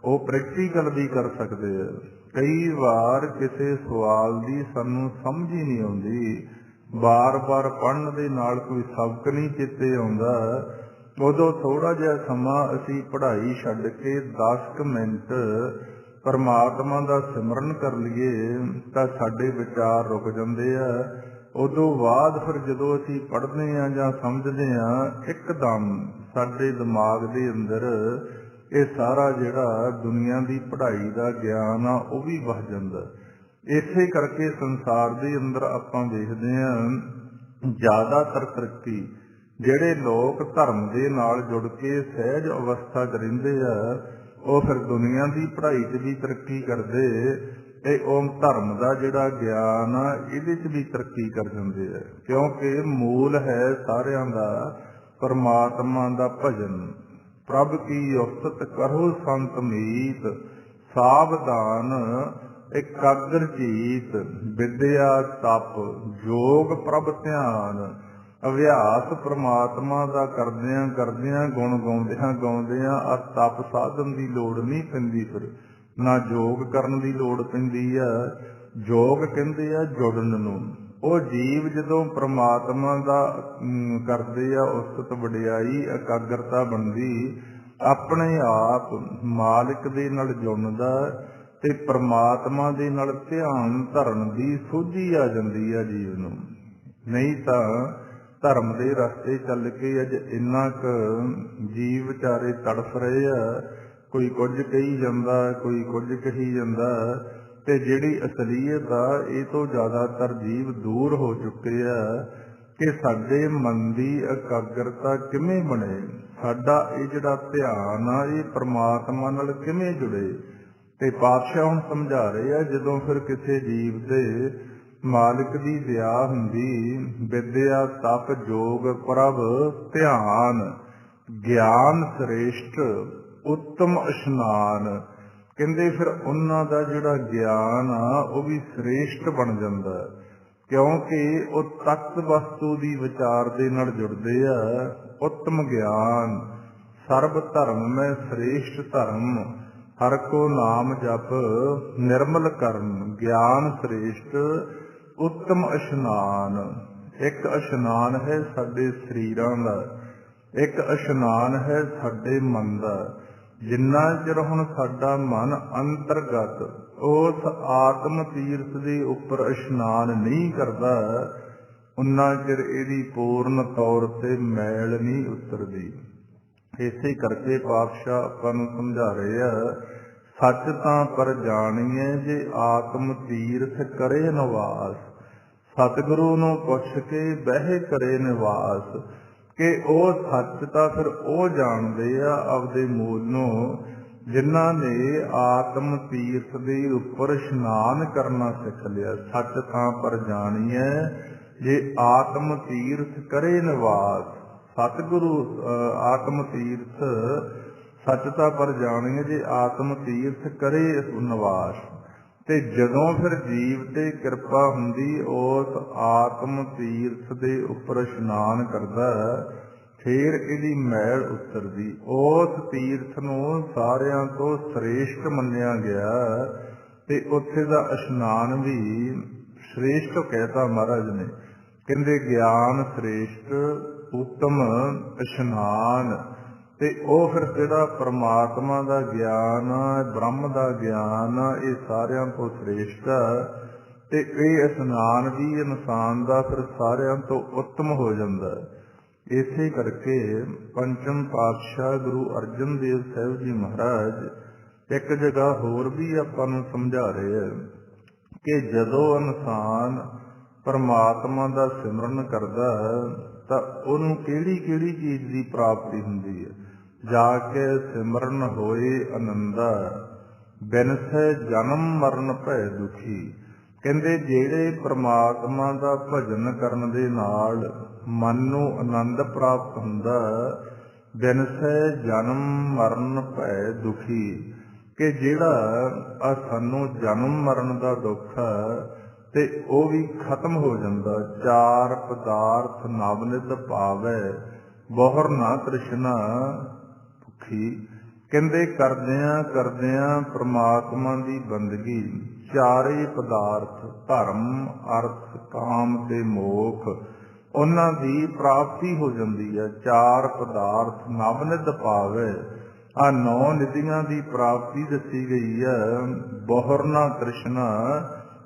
ਉਹ ਪ੍ਰੈਕਟੀਕਲ ਵੀ ਕਰ ਸਕਦੇ ਆ। ਕਈ ਵਾਰ ਕਿਸੇ ਸਵਾਲ ਦੀ ਸਾਨੂੰ ਸਮਝ ਹੀ ਨਹੀਂ ਆਉਂਦੀ, ਬਾਰ-ਬਾਰ ਪੜ੍ਹਨ ਦੇ ਨਾਲ ਕੋਈ ਸਬਕ ਨਹੀਂ ਚੇਤੇ ਆਉਂਦਾ, ਉਦੋਂ ਥੋੜ੍ਹਾ ਜਿਹਾ ਸਮਾਂ ਅਸੀਂ ਪੜ੍ਹਾਈ ਛੱਡ ਕੇ 10 ਮਿੰਟ ਪਰਮਾਤਮਾ ਦਾ ਸਿਮਰਨ ਕਰ ਲਈਏ ਤਾਂ ਸਾਡੇ ਵਿਚਾਰ ਰੁਕ ਜਾਂਦੇ ਆ। ਉਦੋਂ ਬਾਅਦ ਫਿਰ ਜਦੋਂ ਅਸੀਂ ਪੜ੍ਹਦੇ ਹਾਂ ਜਾਂ ਸਮਝਦੇ ਹਾਂ, ਇੱਕਦਮ ਸਾਡੇ ਦਿਮਾਗ ਦੇ ਅੰਦਰ ਇਹ ਸਾਰਾ ਜਿਹੜਾ ਦੁਨੀਆ ਦੀ ਪੜ੍ਹਾਈ ਦਾ ਗਿਆਨ ਆ ਉਹ ਵੀ ਵਸ ਜਾਂਦਾ। ਇਸੇ ਕਰਕੇ ਸੰਸਾਰ ਦੇ ਅੰਦਰ ਆਪਾਂ ਦੇਖਦੇ ਹਾਂ ਜ਼ਿਆਦਾਤਰ ਤਰੱਕੀ ਜਿਹੜੇ ਲੋਕ ਧਰਮ ਦੇ ਨਾਲ ਜੁੜ ਕੇ ਸਹਿਜ ਅਵਸਥਾ 'ਚ ਰਹਿੰਦੇ ਆ, ਉਹ ਫਿਰ ਦੁਨੀਆ ਦੀ ਪੜ੍ਹਾਈ 'ਚ ਵੀ ਤਰੱਕੀ ਕਰਦੇ ਤੇ ਉਹ ਧਰਮ ਦਾ ਜਿਹੜਾ ਗਿਆਨ ਆ ਇਹਦੇ 'ਚ ਵੀ ਤਰੱਕੀ ਕਰ ਜਾਂਦੇ ਆ, ਕਿਉਂਕਿ ਮੂਲ ਹੈ ਸਾਰਿਆਂ ਦਾ ਪਰਮਾਤਮਾ ਦਾ ਭਜਨ। ਪ੍ਰਭ ਕੀ ਉਸਤਤ ਕਰੋ ਸੰਤ ਮੀਤ, ਸਾਵਧਾਨ ਇਕਾਗਰ ਚੀਤ, ਵਿਦਿਆ ਤਪ ਜੋਗ ਪ੍ਰਭ ਧਿਆਨ। ਅਭਿਆਸ ਪ੍ਰਮਾਤਮਾ ਦਾ ਕਰਦਿਆਂ ਕਰਦਿਆਂ, ਗੁਣ ਗਾਉਂਦਿਆਂ ਗਾਉਂਦਿਆਂ ਆ ਤਪ ਸਾਧਨ ਦੀ ਲੋੜ ਨਹੀਂ ਪੈਂਦੀ, ਫਿਰ ਨਾ ਯੋਗ ਕਰਨ ਦੀ ਲੋੜ ਪੈਂਦੀ ਆ। ਯੋਗ ਕਹਿੰਦੇ ਆ ਜੁੜਨ ਨੂੰ। ਉਹ ਜੀਵ ਜਦੋਂ ਪ੍ਰਮਾਤਮਾ ਦਾ ਕਰਦੇ ਆ ਉਸਤਤ ਵਡਿਆਈ, ਇਕਾਗਰਤਾ ਬਣਦੀ, ਆਪਣੇ ਆਪ ਮਾਲਿਕ ਦੇ ਨਾਲ ਜੁੜਨ ਦਾ ਤੇ ਪ੍ਰਮਾਤਮਾ ਦੇ ਨਾਲ ਧਿਆਨ ਧਰਨ ਦੀ ਸੋਝੀ ਆ ਜਾਂਦੀ ਆ ਜੀਵ ਨੂੰ। ਨਹੀਂ ਤਾਂ ਧਰਮ ਦੇ ਰਸਤੇ ਚੱਲ ਕੇ ਅੱਜ ਇੰਨਾ ਕੁ ਜੀਵ ਵਿਚਾਰੇ ਤੜਫ ਰਹੇ ਆ, ਕੋਈ ਕੁਝ ਕਹੀ ਜਾਂਦਾ, ਕੋਈ ਕੁਝ ਕਹੀ ਜਾਂਦਾ, ਤੇ ਜਿਹੜੀ ਅਸਲੀਅਤ ਆ ਇਹ ਤੋਂ ਜ਼ਿਆਦਾਤਰ ਜੀਵ ਦੂਰ ਹੋ ਚੁੱਕੇ ਆ ਕਿ ਸਾਡੇ ਮਨ ਦੀ ਇਕਾਗਰਤਾ ਕਿਵੇਂ ਬਣੇ, ਸਾਡਾ ਇਹ ਜਿਹੜਾ ਧਿਆਨ ਆ ਇਹ ਪ੍ਰਮਾਤਮਾ ਨਾਲ ਕਿਵੇਂ ਜੁੜੇ। ਤੇ ਪਾਤਸ਼ਾਹ ਹੁਣ ਸਮਝਾ ਰਹੇ ਆ, ਜਦੋਂ ਫਿਰ ਕਿਸੇ ਜੀਵ ਦੇ ਮਾਲਿਕ ਦੀ ਦਇਆ ਹੁੰਦੀ, ਵਿਦਿਆ ਤਪ ਜੋਗ ਪ੍ਰਭ ਧਿਆਨ, ਗਿਆਨ ਸ੍ਰੇਸ਼ਟ ਉੱਤਮ ਇਸ਼ਨਾਨ। ਕਹਿੰਦੇ ਫਿਰ ਉਹਨਾਂ ਦਾ ਜਿਹੜਾ ਗਿਆਨ ਆ ਉਹ ਵੀ ਸ੍ਰੇਸ਼ਟ ਬਣ ਜਾਂਦਾ, ਕਿਉਂਕਿ ਉਹ ਤੱਤ ਵਸਤੂ ਦੀ ਵਿਚਾਰ ਦੇ ਨਾਲ ਜੁੜਦੇ ਆ। ਉੱਤਮ ਗਿਆਨ ਸਰਬ ਧਰਮ ਮੈਂ ਸ੍ਰੇਸ਼ਟ ਧਰਮ, ਹਰ ਕੋ ਨਾਮ ਜਪ ਨਿਰਮਲ ਕਰਨ। ਗਿਆਨ ਸ੍ਰੇਸ਼ਟ ਉੱਤਮ ਇਸ਼ਨਾਨ। ਇੱਕ ਇਸ਼ਨਾਨ ਹੈ ਸਾਡੇ ਸਰੀਰਾਂ ਦਾ, ਇੱਕ ਇਸ਼ਨਾਨ ਹੈ ਸਾਡੇ ਮਨ ਦਾ। ਜਿੰਨਾ ਚਿਰ ਹੁਣ ਸਾਡਾ ਮਨ ਅੰਤਰਗਤ ਉਸ ਆਤਮ ਤੀਰਥ ਦੇ ਉੱਪਰ ਇਸ਼ਨਾਨ ਨਹੀਂ ਕਰਦਾ, ਉਨਾ ਚਿਰ ਇਹਦੀ ਪੂਰਨ ਤੌਰ ਤੇ ਮੈਲ ਨਹੀਂ ਉਤਰਦੀ। ਇਸੇ ਕਰਕੇ ਪਾਤਸ਼ਾਹ ਆਪਾਂ ਨੂੰ ਸਮਝਾ ਰਹੇ ਆ, ਸੱਚ ਤਾਂ ਪਰ ਜਾਣੀਏ ਜੇ ਆਤਮ ਤੀਰਥ ਕਰੇ ਨਿਵਾਸ। ਸਤਿਗੁਰੂ ਨੂੰ ਪੁੱਛ ਕੇ ਬਹਿ ਕਰੇ ਨਿਵਾਸ, ਕਿ ਉਹ ਸੱਚ ਤਾਂ ਫਿਰ ਉਹ ਜਾਣਦੇ ਆ ਆਪਦੇ ਮੂਲ ਨੂੰ, ਜਿਨ੍ਹਾਂ ਨੇ ਆਤਮ ਤੀਰਥ ਦੇ ਉੱਪਰ ਇਸ਼ਨਾਨ ਕਰਨਾ ਸਿੱਖ ਲਿਆ। ਸੱਚ ਤਾਂ ਪਰ ਜਾਣੀਏ ਜੇ ਆਤਮ ਤੀਰਥ ਕਰੇ ਨਿਵਾਸ। ਸਤਿਗੁਰੂ ਆਤਮ ਤੀਰਥ, ਸੱਚ ਤਾਂ ਪਰ ਜਾਣੀਏ ਜੇ ਆਤਮ ਤੀਰਥ ਕਰੇ ਨਿਵਾਸ। ਤੇ ਜਦੋਂ ਫਿਰ ਜੀਵ ਤੇ ਕਿਰਪਾ ਹੁੰਦੀ, ਉਸ ਆਤਮ ਤੀਰਥ ਦੇ ਉੱਪਰ ਇਸ਼ਨਾਨ ਕਰਦਾ, ਫੇਰ ਇਹਦੀ ਮੈਲ ਉਤਰਦੀ। ਉਸ ਤੀਰਥ ਨੂੰ ਸਾਰਿਆਂ ਤੋਂ ਸ੍ਰੇਸ਼ਟ ਮੰਨਿਆ ਗਿਆ ਤੇ ਉੱਥੇ ਦਾ ਇਸ਼ਨਾਨ ਵੀ ਸ੍ਰੇਸ਼ਟ ਕਹਿਤਾ ਮਹਾਰਾਜ ਨੇ। ਕਹਿੰਦੇ ਗਿਆਨ ਸ੍ਰੇਸ਼ਟ ਉੱਤਮ ਇਸ਼ਨਾਨ। ਤੇ ਉਹ ਫਿਰ ਜਿਹੜਾ ਪ੍ਰਮਾਤਮਾ ਦਾ ਗਿਆਨ ਆ, ਬ੍ਰਹਮ ਦਾ ਗਿਆਨ ਆ, ਇਹ ਸਾਰਿਆਂ ਤੋਂ ਸ੍ਰੇਸ਼ਟ ਆ। ਤੇ ਇਹ ਇਸ਼ਨਾਨ ਵੀ ਇਨਸਾਨ ਦਾ ਫਿਰ ਸਾਰਿਆਂ ਤੋਂ ਉੱਤਮ ਹੋ ਜਾਂਦਾ। ਇਸੇ ਕਰਕੇ ਪੰਚਮ ਪਾਤਸ਼ਾਹ ਗੁਰੂ ਅਰਜਨ ਦੇਵ ਸਾਹਿਬ ਜੀ ਮਹਾਰਾਜ ਇੱਕ ਜਗ੍ਹਾ ਹੋਰ ਵੀ ਆਪਾਂ ਨੂੰ ਸਮਝਾ ਰਹੇ ਆ ਕਿ ਜਦੋਂ ਇਨਸਾਨ ਪਰਮਾਤਮਾ ਦਾ ਸਿਮਰਨ ਕਰਦਾ ਤਾਂ ਉਹਨੂੰ ਕਿਹੜੀ ਕਿਹੜੀ ਚੀਜ਼ ਦੀ ਪ੍ਰਾਪਤੀ ਹੁੰਦੀ ਹੈ। ਜਾ ਕੇ ਸਿਮਰਨ ਹੋਏ ਆਨੰਦਾ, ਬਿਨਸੈ ਜਨਮ ਮਰਨ ਭੈ ਦੁਖੀ। ਕਹਿੰਦੇ ਜਿਹੜੇ ਪ੍ਰਮਾਤਮਾ ਦਾ ਭਜਨ ਕਰਨ ਦੇ ਨਾਲ ਮਨ ਨੂੰ ਆਨੰਦ ਪ੍ਰਾਪਤ ਹੁੰਦਾ, ਬਿਨਸੈ ਜਨਮ ਮਰਨ ਭੈ ਦੁਖੀ, ਕਿ ਜਿਹੜਾ ਆ ਸਾਨੂੰ ਜਨਮ ਮਰਨ ਦਾ ਦੁੱਖ ਹੈ ਤੇ ਉਹ ਵੀ ਖਤਮ ਹੋ ਜਾਂਦਾ। ਚਾਰ ਪਦਾਰਥ ਨਵਨਿਤ ਪਾਵੈ, ਬਹੁਰ ਨਾ ਤ੍ਰਿਸ਼ਨਾ ਭੁੱਖੀ। ਕਹਿੰਦੇ ਕਰਦਿਆਂ ਕਰਦਿਆਂ ਪ੍ਰਮਾਤਮਾ ਦੀ ਬੰਦਗੀ, ਚਾਰੇ ਪਦਾਰਥ ਧਰਮ ਅਰਥ ਕਾਮ ਤੇ ਮੋਖ, ਉਹਨਾਂ ਦੀ ਪ੍ਰਾਪਤੀ ਹੋ ਜਾਂਦੀ ਹੈ। ਚਾਰ ਪਦਾਰਥ ਨਵਨਿਤ ਪਾਵੈ, ਆ 9 ਨਿਧੀਆਂ ਦੀ ਪ੍ਰਾਪਤੀ ਦੱਸੀ ਗਈ ਹੈ। ਬਹੁਰ ਨਾ ਤ੍ਰਿਸ਼ਨਾ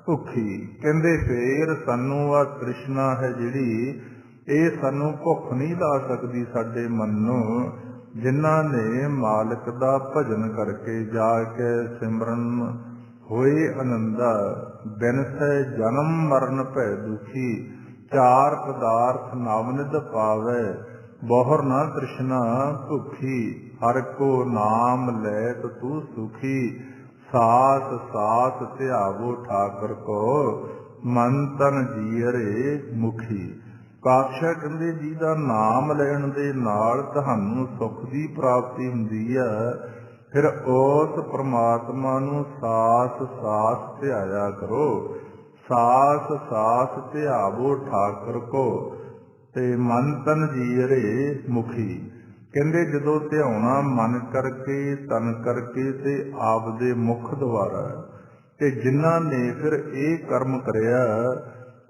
ਭੁੱਖੀ। ਕਹਿੰਦੇ ਫੇਰ ਸਾਨੂੰ ਆ ਤ੍ਰਿਸ਼ਨਾ ਹੈ ਜਿਹੜੀ, ਇਹ ਸਾਨੂੰ ਭੁੱਖ ਨਹੀਂ ਲਾ ਸਕਦੀ ਸਾਡੇ ਮਨ ਨੂੰ। ਜਿਨ੍ਹਾਂ ਨੇ ਮਾਲਕ ਦਾ ਭਜਨ ਕਰਕੇ ਜਾ ਕੇ ਸਿਮਰਨ ਹੋਏ ਆਨੰਦਾ, ਬਿਨਸੈ ਜਨਮ ਮਰਨ ਭੈ ਦੁਖੀ। चार पदार्थ नामनिद पावै, बहुर न तृष्णा भुखी। हर को नाम लैत तू सुखी, सास सास ध्यावो ठाकुर को, मन तन जीअरे मुखी। ਪਾਤਸ਼ਾਹ ਕਹਿੰਦੇ ਜਿਹਦਾ ਨਾਮ ਲੈਣ ਦੇ ਨਾਲ ਤੁਹਾਨੂੰ ਸੁੱਖ ਦੀ ਪ੍ਰਾਪਤੀ ਹੁੰਦੀ ਹੈ, ਫਿਰ ਉਸ ਪ੍ਰਮਾਤਮਾ ਨੂੰ ਸਾਸ ਸਾਸ ਧਿਆਇਆ ਕਰੋ। ਸਾਸ ਸਾਸ ਧਿਆਵੋ ਠਾਕੁਰ ਕੋ, ਤੇ ਮਨ ਤਨ ਜੀਅਰੇ ਮੁਖੀ। ਕਹਿੰਦੇ ਜਦੋਂ ਧਿਆਉਣਾ ਮਨ ਕਰਕੇ ਤਨ ਕਰਕੇ ਤੇ ਆਪਦੇ ਮੁਖ ਦੁਆਰਾ, ਤੇ ਜਿਨ੍ਹਾਂ ਨੇ ਫਿਰ ਇਹ ਕਰਮ ਕਰਿਆ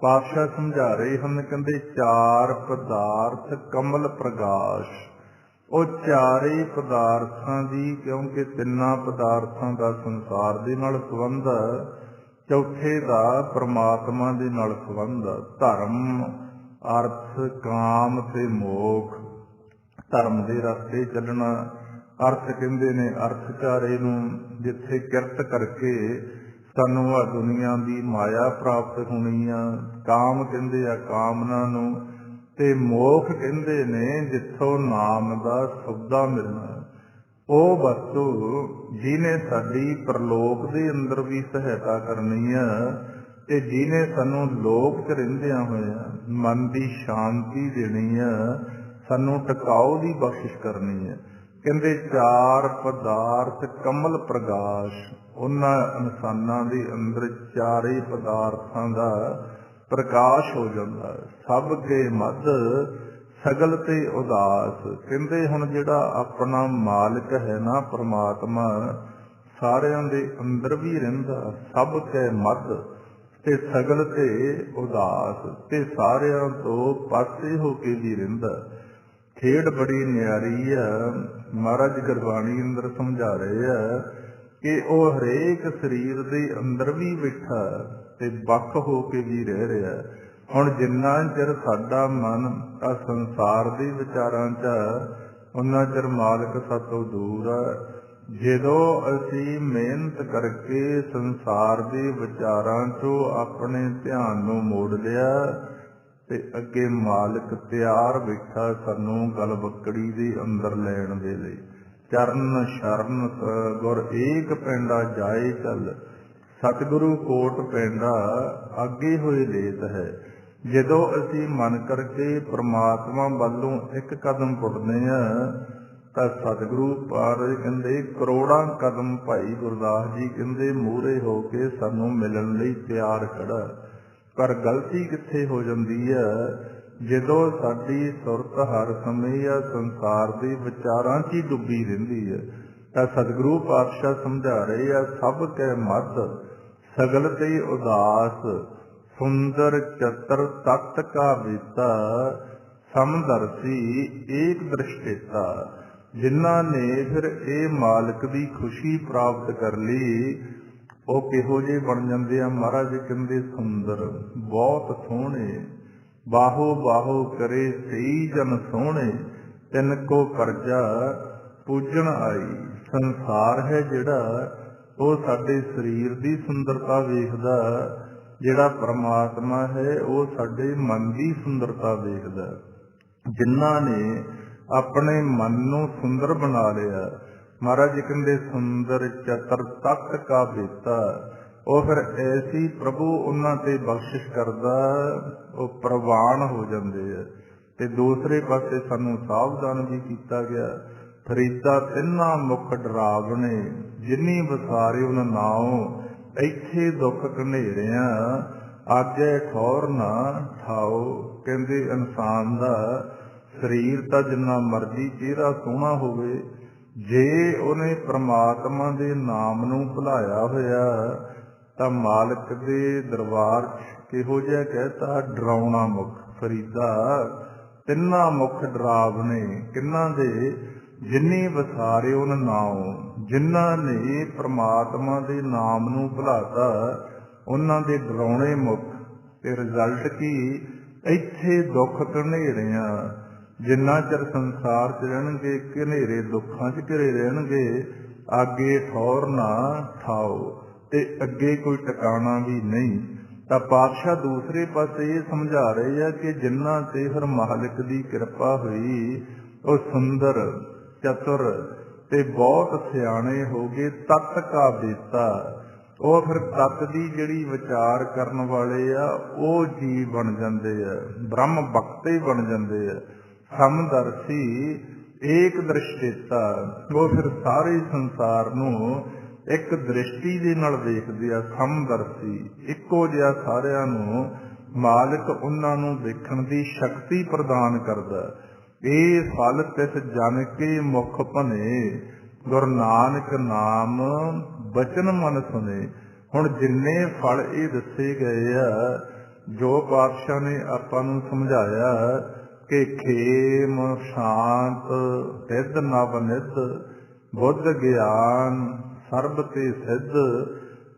ਪਾਤਸ਼ਾਹ ਸਮਝਾ ਰਹੇ ਹਨ। ਕਹਿੰਦੇ ਚਾਰ ਪਦਾਰਥ ਕਮਲ ਪ੍ਰਗਾਸ਼, ਉਹ ਚਾਰੇ ਪਦਾਰਥਾਂ ਦੀ, ਕਿਉਂਕਿ ਤਿੰਨਾਂ ਪਦਾਰਥਾਂ ਦਾ ਸੰਸਾਰ ਦੇ ਨਾਲ ਸੰਬੰਧ, ਚੌਥੇ ਦਾ ਪ੍ਰਮਾਤਮਾ ਦੇ ਨਾਲ ਸੰਬੰਧ। ਧਰਮ, ਅਰਥ, ਕਾਮ ਤੇ ਮੋਖ। ਧਰਮ ਦੇ ਰਸਤੇ ਚੱਲਣਾ, ਅਰਥ ਕਹਿੰਦੇ ਨੇ ਅਰਥ ਚਾਰੇ ਨੂੰ, ਜਿੱਥੇ ਕਿਰਤ ਕਰਕੇ ਸਾਨੂੰ ਆ ਦੁਨੀਆ ਦੀ ਮਾਇਆ ਪ੍ਰਾਪਤ ਹੋਣੀ ਆ। ਕਾਮ ਕਹਿੰਦੇ ਆ ਕਾਮਨਾ ਨੂੰ, ਤੇ ਮੋਖ ਕਹਿੰਦੇ ਨੇ ਜਿੱਥੋਂ ਨਾਮ ਦਾ ਸੌਦਾ ਮਿਲਣਾ। ਉਹ ਵਸਤੂ ਜਿਹਨੇ ਸਾਡੀ ਪ੍ਰਲੋਕ ਦੇ ਅੰਦਰ ਵੀ ਸਹਾਇਤਾ ਕਰਨੀ ਆ, ਤੇ ਜਿਹਨੇ ਸਾਨੂੰ ਲੋਕ 'ਚ ਰਹਿੰਦਿਆਂ ਹੋਇਆਂ ਮਨ ਦੀ ਸ਼ਾਂਤੀ ਦੇਣੀ ਆ, ਸਾਨੂੰ ਟਿਕਾਓ ਦੀ ਬਖਸ਼ਿਸ਼ ਕਰਨੀ ਹੈ। ਕਹਿੰਦੇ ਚਾਰ ਪਦਾਰਥ ਕਮਲ ਪ੍ਰਗਾਸ਼, ਉਹਨਾਂ ਇਨਸਾਨਾਂ ਦੇ ਅੰਦਰ ਚਾਰੇ ਪਦਾਰਥਾਂ ਦਾ ਪ੍ਰਕਾਸ਼ ਹੋ ਜਾਂਦਾ। ਸਭ ਕੇ ਮੱਧ ਸਗਲ ਤੇ ਉਦਾਸ। ਕਹਿੰਦੇ ਹੁਣ ਜਿਹੜਾ ਆਪਣਾ ਮਾਲਕ ਹੈ ਨਾ ਪ੍ਰਮਾਤਮਾ, ਸਾਰਿਆਂ ਦੇ ਅੰਦਰ ਵੀ ਰਹਿੰਦਾ, ਸਭ ਕੇ ਮੱਧ ਤੇ ਸਗਲ ਤੇ ਉਦਾਸ, ਤੇ ਸਾਰਿਆਂ ਤੋਂ ਪਾਸੇ ਹੋ ਕੇ ਵੀ ਰਹਿੰਦਾ। ਖੇਡ ਬੜੀ ਨਿਆਰੀ ਆ। ਮਹਾਰਾਜ ਗੁਰਬਾਣੀ ਅੰਦਰ ਸਮਝਾ ਰਹੇ ਆ ਕਿ ਉਹ ਹਰੇਕ ਸਰੀਰ ਦੇ ਅੰਦਰ ਵੀ ਬੈਠਾ ਤੇ ਵੱਖ ਹੋ ਕੇ ਵੀ ਰਹਿ ਰਿਹਾ। ਹੁਣ ਜਿੰਨਾ ਚਿਰ ਸਾਡਾ ਮਨ ਆ ਸੰਸਾਰ ਦੇ ਵਿਚਾਰਾਂ 'ਚ, ਉਹਨਾਂ ਚਿਰ ਮਾਲਕ ਸਾਤੋਂ ਦੂਰ ਆ। ਜਦੋਂ ਅਸੀਂ ਮਿਹਨਤ ਕਰਕੇ ਸੰਸਾਰ ਦੇ ਵਿਚਾਰਾਂ 'ਚੋਂ ਆਪਣੇ ਧਿਆਨ ਨੂੰ ਮੋੜ ਲਿਆ, ਤੇ ਅੱਗੇ ਮਾਲਕ ਤਿਆਰ ਬੈਠਾ ਸਾਨੂੰ ਗਲਵੱਕੜੀ ਦੇ ਅੰਦਰ ਲੈਣ ਦੇ ਲਈ। ਚਰਨ ਸ਼ਰਨ ਗੁਰ ਏਕ ਪੈਂਡਾ ਜਾਏ ਚੱਲ, ਸਤਿਗੁਰੂ ਕੋਟ ਪੈਂਡਾ ਅੱਗੇ ਹੋਏ ਲੇਤ ਹੈ। ਜਦੋਂ ਅਸੀਂ ਮਨ ਕਰਕੇ ਪ੍ਰਮਾਤਮਾ ਵੱਲੋਂ ਇੱਕ ਕਦਮ ਪੁੱਟਦੇ ਹਾਂ, ਤਾਂ ਸਤਿਗੁਰੂ ਪਾਰ ਕਹਿੰਦੇ ਕਰੋੜਾਂ ਕਦਮ ਭਾਈ ਗੁਰਦਾਸ ਜੀ ਕਹਿੰਦੇ ਮੂਹਰੇ ਹੋ ਕੇ ਸਾਨੂੰ ਮਿਲਣ ਲਈ ਤਿਆਰ ਖੜਾ। ਪਰ ਗਲਤੀ ਕਿੱਥੇ ਹੋ ਜਾਂਦੀ ਹੈ, ਜਦੋਂ ਸਾਡੀ ਸੁਰਤ ਹਰ ਸਮੇਂ ਆ ਸੰਸਾਰ ਦੇ ਵਿਚਾਰਾਂ 'ਚ ਹੀ ਡੁੱਬੀ ਰਹਿੰਦੀ ਹੈ। ਤਾਂ ਸਤਿਗੁਰੂ ਪਾਤਸ਼ਾਹ ਸਮਝਾ ਰਹੇ ਆ, ਸਭ ਕੈ ਮੱਧ ਸਗਲ ਤੇ ਉਦਾਸ, ਸੁੰਦਰ ਚਤਰ ਤਤ ਕਾ ਬੀਤਾ, ਸਮਦਰਸੀ ਏਕ ਦ੍ਰਿਸ਼ਟੇਤਾ। ਜਿਨ੍ਹਾਂ ਨੇ ਫਿਰ ਇਹ ਮਾਲਕ ਦੀ ਖੁਸ਼ੀ ਪ੍ਰਾਪਤ ਕਰ ਲਈ, ਉਹ ਕਿਹੋ ਜਿਹੇ ਬਣ ਜਾਂਦੇ ਆ। ਮਹਾਰਾਜ ਕਹਿੰਦੇ ਸੁੰਦਰ, ਬਹੁਤ ਸੋਹਣੇ, ਬਾਹੋ ਬਾਹੋ ਕਰੇ ਸਹੀ ਜਨ ਸੋਹਣੇ, ਤਿੰਨ ਕੋ ਕਰਜਾ ਪੂਜਣ ਆਈ। ਸੰਸਾਰ ਹੈ ਜਿਹੜਾ, ਉਹ ਸਾਡੇ ਸਰੀਰ ਦੀ ਸੁੰਦਰਤਾ ਵੇਖਦਾ, ਜਿਹੜਾ ਪਰਮਾਤਮਾ ਹੈ ਉਹ ਸਾਡੇ ਮਨ ਦੀ ਸੁੰਦਰਤਾ ਵੇਖਦਾ। ਜਿਨ੍ਹਾਂ ਨੇ ਆਪਣੇ ਮਨ ਨੂੰ ਸੁੰਦਰ ਬਣਾ ਲਿਆ, ਮਹਾਰਾਜ ਕਹਿੰਦੇ ਸੁੰਦਰ ਚਤਰ ਤਤ ਕਾ ਬੀਤਾ, ਉਹ ਫਿਰ ਐਸੀ ਪ੍ਰਭੂ ਉਹਨਾਂ ਤੇ ਬਖਸ਼ਿਸ਼ ਕਰਦਾ, ਉਹ ਪ੍ਰਵਾਨ ਹੋ ਜਾਂਦੇ ਆ। ਤੇ ਦੂਸਰੇ ਪਾਸੇ ਸਾਨੂੰ ਸਾਵਧਾਨ ਵੀ ਕੀਤਾ ਗਿਆ, ਫਰੀਦਾ ਤਿੰਨਾਂ ਮੁਖ ਡਰਾਵਣੇ, ਜਿਨੀ ਵਿਸਾਰੇ ਉਹਨਾਂ ਨਾਉ, ਇੱਥੇ ਦੁੱਖ ਘਨੇਰਿਆਂ ਆਗੇ ਠੌਰ ਨਾ ਠਾਓ। ਕਹਿੰਦੇ ਇਨਸਾਨ ਦਾ ਸਰੀਰ ਤਾਂ ਜਿੰਨਾ ਮਰਜ਼ੀ ਚਿਹਰਾ ਸੋਹਣਾ ਹੋਵੇ, ਜੇ ਉਹਨੇ ਪ੍ਰਮਾਤਮਾ ਦੇ ਨਾਮ ਨੂੰ ਭੁਲਾਇਆ ਹੋਇਆ, ਤਾਂ ਮਾਲਕ ਦੇ ਦਰਬਾਰ 'ਚ ਕਿਹੋ ਜਿਹਾ ਕਹਿਤਾ, ਡਰਾਉਣਾ ਮੁਖ। ਫਰੀਦਾ ਤਿੰਨਾਂ ਮੁਖ ਡਰਾਵਣੇ, ਕਿਹਨਾਂ ਦੇ, ਜਿਨੀ ਵਿਸਾਰੇ ਉਹਨਾਂ ਨਾਉ, ਜਿਨ੍ਹਾਂ ਨੇ ਪ੍ਰਮਾਤਮਾ ਦੇ ਨਾਮ ਨੂੰ ਭੁਲਾਤਾ, ਉਹਨਾਂ ਦੇ ਡਰਾਉਣੇ ਮੁਖ। ਤੇ ਰਿਜ਼ਲਟ ਕੀ, ਇੱਥੇ ਦੁੱਖ ਘਨੇਰਿਆਂ। ਜਿੰਨਾ ਚਿਰ ਸੰਸਾਰ 'ਚ ਰਹਿਣਗੇ, ਘਨੇਰੇ ਦੁੱਖਾਂ 'ਚ ਘਿਰੇ ਰਹਿਣਗੇ, ਅੱਗੇ ਠੌਰ ਨਾ ਠਾਓ, ਤੇ ਅੱਗੇ ਕੋਈ ਟਿਕਾਣਾ ਵੀ ਨਹੀਂ। ਤਾਂ ਪਾਤਸ਼ਾਹ ਦੂਸਰੇ ਪਾਸੇ ਇਹ ਸਮਝਾ ਰਹੇ ਆ ਕਿ ਜਿਨ੍ਹਾਂ ਤੇ ਫਿਰ ਮਾਲਿਕ ਦੀ ਕਿਰਪਾ ਹੋਈ ਉਹ ਸੁੰਦਰ, ਚਤੁਰ ਤੇ ਬਹੁਤ ਸਿਆਣੇ ਹੋ ਗਏ। ਤਤ ਕਾ ਬੇਤਾ, ਉਹ ਫਿਰ ਤਤ ਦੀ ਜਿਹੜੀ ਵਿਚਾਰ ਕਰਨ ਵਾਲੇ ਆ ਉਹ ਜੀਵ ਬਣ ਜਾਂਦੇ ਆ, ਬ੍ਰਹਮ ਬਖਤੇ ਬਣ ਜਾਂਦੇ ਆ। ਸਮਦਰਸ਼ੀ, ਏਕ ਦ੍ਰਿਸ਼ਟੇਤਾ, ਉਹ ਫਿਰ ਸਾਰੇ ਸੰਸਾਰ ਨੂੰ ਇੱਕ ਦ੍ਰਿਸ਼ਟੀ ਦੇ ਨਾਲ ਵੇਖਦੇ ਆ। ਸਮਦਰਸ਼ੀ, ਇੱਕੋ ਜਿਹਾ ਸਾਰਿਆਂ ਨੂੰ ਮਾਲਿਕ ਉਹਨਾਂ ਨੂੰ ਵੇਖਣ ਦੀ ਸ਼ਕਤੀ ਪ੍ਰਦਾਨ ਕਰਦਾ। ਇਹ ਫਲ ਤਿਸ ਜਨ ਕੇ ਮੁਖ ਭਨੇ, ਗੁਰੂ ਨਾਨਕ ਨਾਮ ਬਚਨ ਮਨ ਸੁਨੇ। ਹੁਣ ਜਿੰਨੇ ਫਲ ਇਹ ਦੱਸੇ ਗਏ ਆ, ਜੋ ਪਾਤਸ਼ਾਹ ਨੇ ਆਪਾਂ ਨੂੰ ਸਮਝਾਇਆ ਕਿ ਖੇਮ, ਸ਼ਾਂਤ, ਸਿੱਧ ਨਵ ਨਿਧ, ਬੁੱਧ ਗਿਆਨ ਸਰਬ ਤੇ ਸਿੱਧ,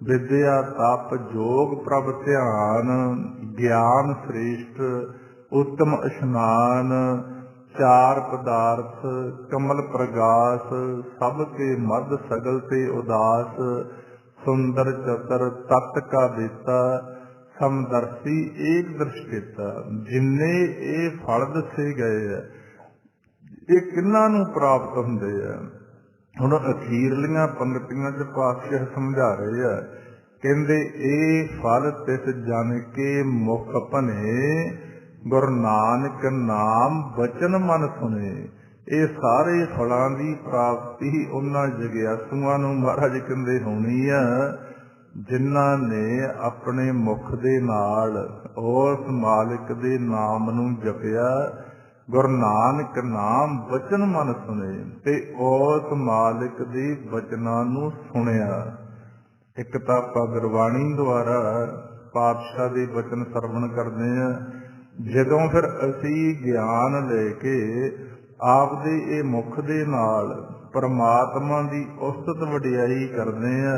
ਵਿਦਿਆ ਤਪ ਜੋਗ ਪ੍ਰਭ ਧਿਆਨ, ਗਿਆਨ ਸ੍ਰੇਸ਼ਟ ਉੱਤਮ ਇਸ਼ਨਾਨ, ਚਾਰ ਪਦਾਰਥ ਕਮਲ ਪ੍ਰਗਾਸ, ਸਭ ਕੇ ਮਦ ਸਗਲ ਤੇ ਉਦਾਸ, ਸੁੰਦਰ ਚਤਰ ਤਤ ਕਾ ਬੇਤਾ, ਸਮਦਰਸ਼ੀ ਏਕ ਦ੍ਰਿਸ਼ਟੇਤਾ। ਜਿੰਨੇ ਇਹ ਫਲ ਦੱਸੇ ਗਏ ਆ ਇਹ ਕਿਹਨਾਂ ਨੂੰ ਪ੍ਰਾਪਤ ਹੁੰਦੇ ਆ? ਹੁਣ ਅਖੀਰਲੀਆਂ ਪੰਗਤੀਆਂ ਚ ਪਾਤਸ਼ਾਹ ਸਮਝਾ ਰਹੇ ਆ, ਕਹਿੰਦੇ ਇਹ ਫਲ ਤਿਸ ਜਨ ਕੇ ਮੁਖ ਭਨੇ, ਗੁਰੂ ਨਾਨਕ ਨਾਮ ਬਚਨ ਮਨ ਸੁਨੇ। ਇਹ ਸਾਰੇ ਫਲਾਂ ਦੀ ਪ੍ਰਾਪਤੀ ਉਹਨਾਂ ਜਗਿਆਸੂਆਂ ਨੂੰ ਮਹਾਰਾਜ ਕਹਿੰਦੇ ਹੋਣੀ ਆ ਜਿਨ੍ਹਾਂ ਨੇ ਆਪਣੇ ਮੁਖ ਦੇ ਨਾਲ ਉਸ ਮਾਲਿਕ ਦੇ ਨਾਮ ਨੂੰ ਜਪਿਆ। ਗੁਰੂ ਨਾਨਕ ਨਾਮ ਬਚਨ ਮਨ ਸੁਨੇ, ਤੇ ਉਸ ਮਾਲਿਕ ਦੇ ਬਚਨਾਂ ਨੂੰ ਸੁਣਿਆ। ਇੱਕ ਤਾਂ ਆਪਾਂ ਗੁਰਬਾਣੀ ਦੁਆਰਾ ਪਾਤਸ਼ਾਹ ਦੇ ਬਚਨ ਸਰਵਣ ਕਰਦੇ ਆ, ਜਦੋਂ ਫਿਰ ਅਸੀਂ ਗਿਆਨ ਲੈ ਕੇ ਆਪਦੇ ਇਹ ਮੁਖ ਦੇ ਨਾਲ ਪਰਮਾਤਮਾ ਦੀ ਉਸਤਤ ਵਡਿਆਈ ਕਰਦੇ ਆ,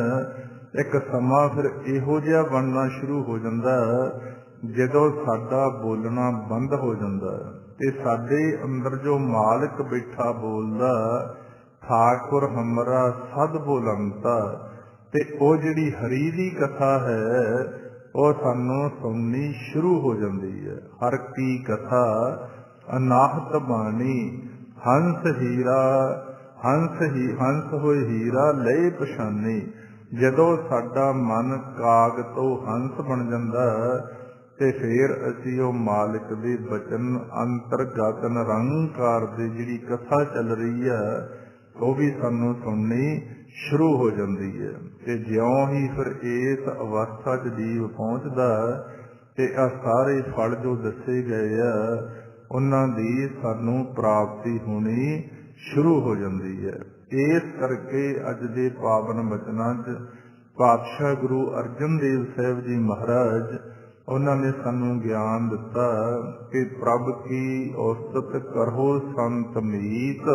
ਇੱਕ ਸਮਾਂ ਫਿਰ ਇਹੋ ਜਿਹਾ ਬਣਨਾ ਸ਼ੁਰੂ ਹੋ ਜਾਂਦਾ ਜਦੋਂ ਸਾਡਾ ਬੋਲਣਾ ਬੰਦ ਹੋ ਜਾਂਦਾ ਤੇ ਸਾਡੇ ਅੰਦਰ ਜੋ ਮਾਲਕ ਬੈਠਾ ਬੋਲਦਾ, ਠਾਕੁਰ ਹਮਰਾ ਸਦ ਬੋਲੰਤਾ, ਤੇ ਉਹ ਜਿਹੜੀ ਹਰੀ ਦੀ ਕਥਾ ਹੈ ਉਹ ਸਾਨੂੰ ਸੁਣਨੀ ਸ਼ੁਰੂ ਹੋ ਜਾਂਦੀ ਹੈ। ਹਰ ਕੀ ਕਥਾ ਅਨਾਹਤ ਬਾਣੀ, ਹੰਸ ਹੀਰਾ, ਹੰਸ ਹੋਏ ਹੀਰਾ ਲਏ ਪਛਾਨੀ। ਜਦੋਂ ਸਾਡਾ ਮਨ ਕਾਗ ਤੋਂ ਹੰਸ ਬਣ ਜਾਂਦਾ ਤੇ ਫਿਰ ਅਸੀਂ ਉਹ ਮਾਲਿਕ ਦੇ ਬਚਨ ਅੰਤਰਗਤ ਨਿਰੰਕਾਰ ਦੀ ਜਿਹੜੀ ਕਥਾ ਚੱਲ ਰਹੀ ਹੈ ਉਹ ਵੀ ਸਾਨੂੰ ਸੁਣਨੀ ਸ਼ੁਰੂ ਹੋ ਜਾਂਦੀ ਹੈ। ਤੇ ਜਿਉਂ ਹੀ ਫਿਰ ਇਸ ਅਵਸਥਾ 'ਚ ਜੀਵ ਪਹੁੰਚਦਾ ਤੇ ਆ ਸਾਰੇ ਫਲ ਜੋ ਦੱਸੇ ਗਏ ਆ ਉਹਨਾਂ ਦੀ ਸਾਨੂੰ ਪ੍ਰਾਪਤੀ ਹੋਣੀ ਸ਼ੁਰੂ ਹੋ ਜਾਂਦੀ ਹੈ। ਇਸ ਕਰਕੇ ਅੱਜ ਦੇ ਪਾਵਨ ਬਚਨਾਂ 'ਚ ਪਾਤਸ਼ਾਹ ਗੁਰੂ ਅਰਜਨ ਦੇਵ ਸਾਹਿਬ ਜੀ ਮਹਾਰਾਜ ਉਹਨਾਂ ਨੇ ਸਾਨੂੰ ਗਿਆਨ ਦਿੱਤਾ ਕਿ ਪ੍ਰਭ ਕੀ ਉਸਤਤ ਕਰੋ ਸੰਤ ਮੀਤ,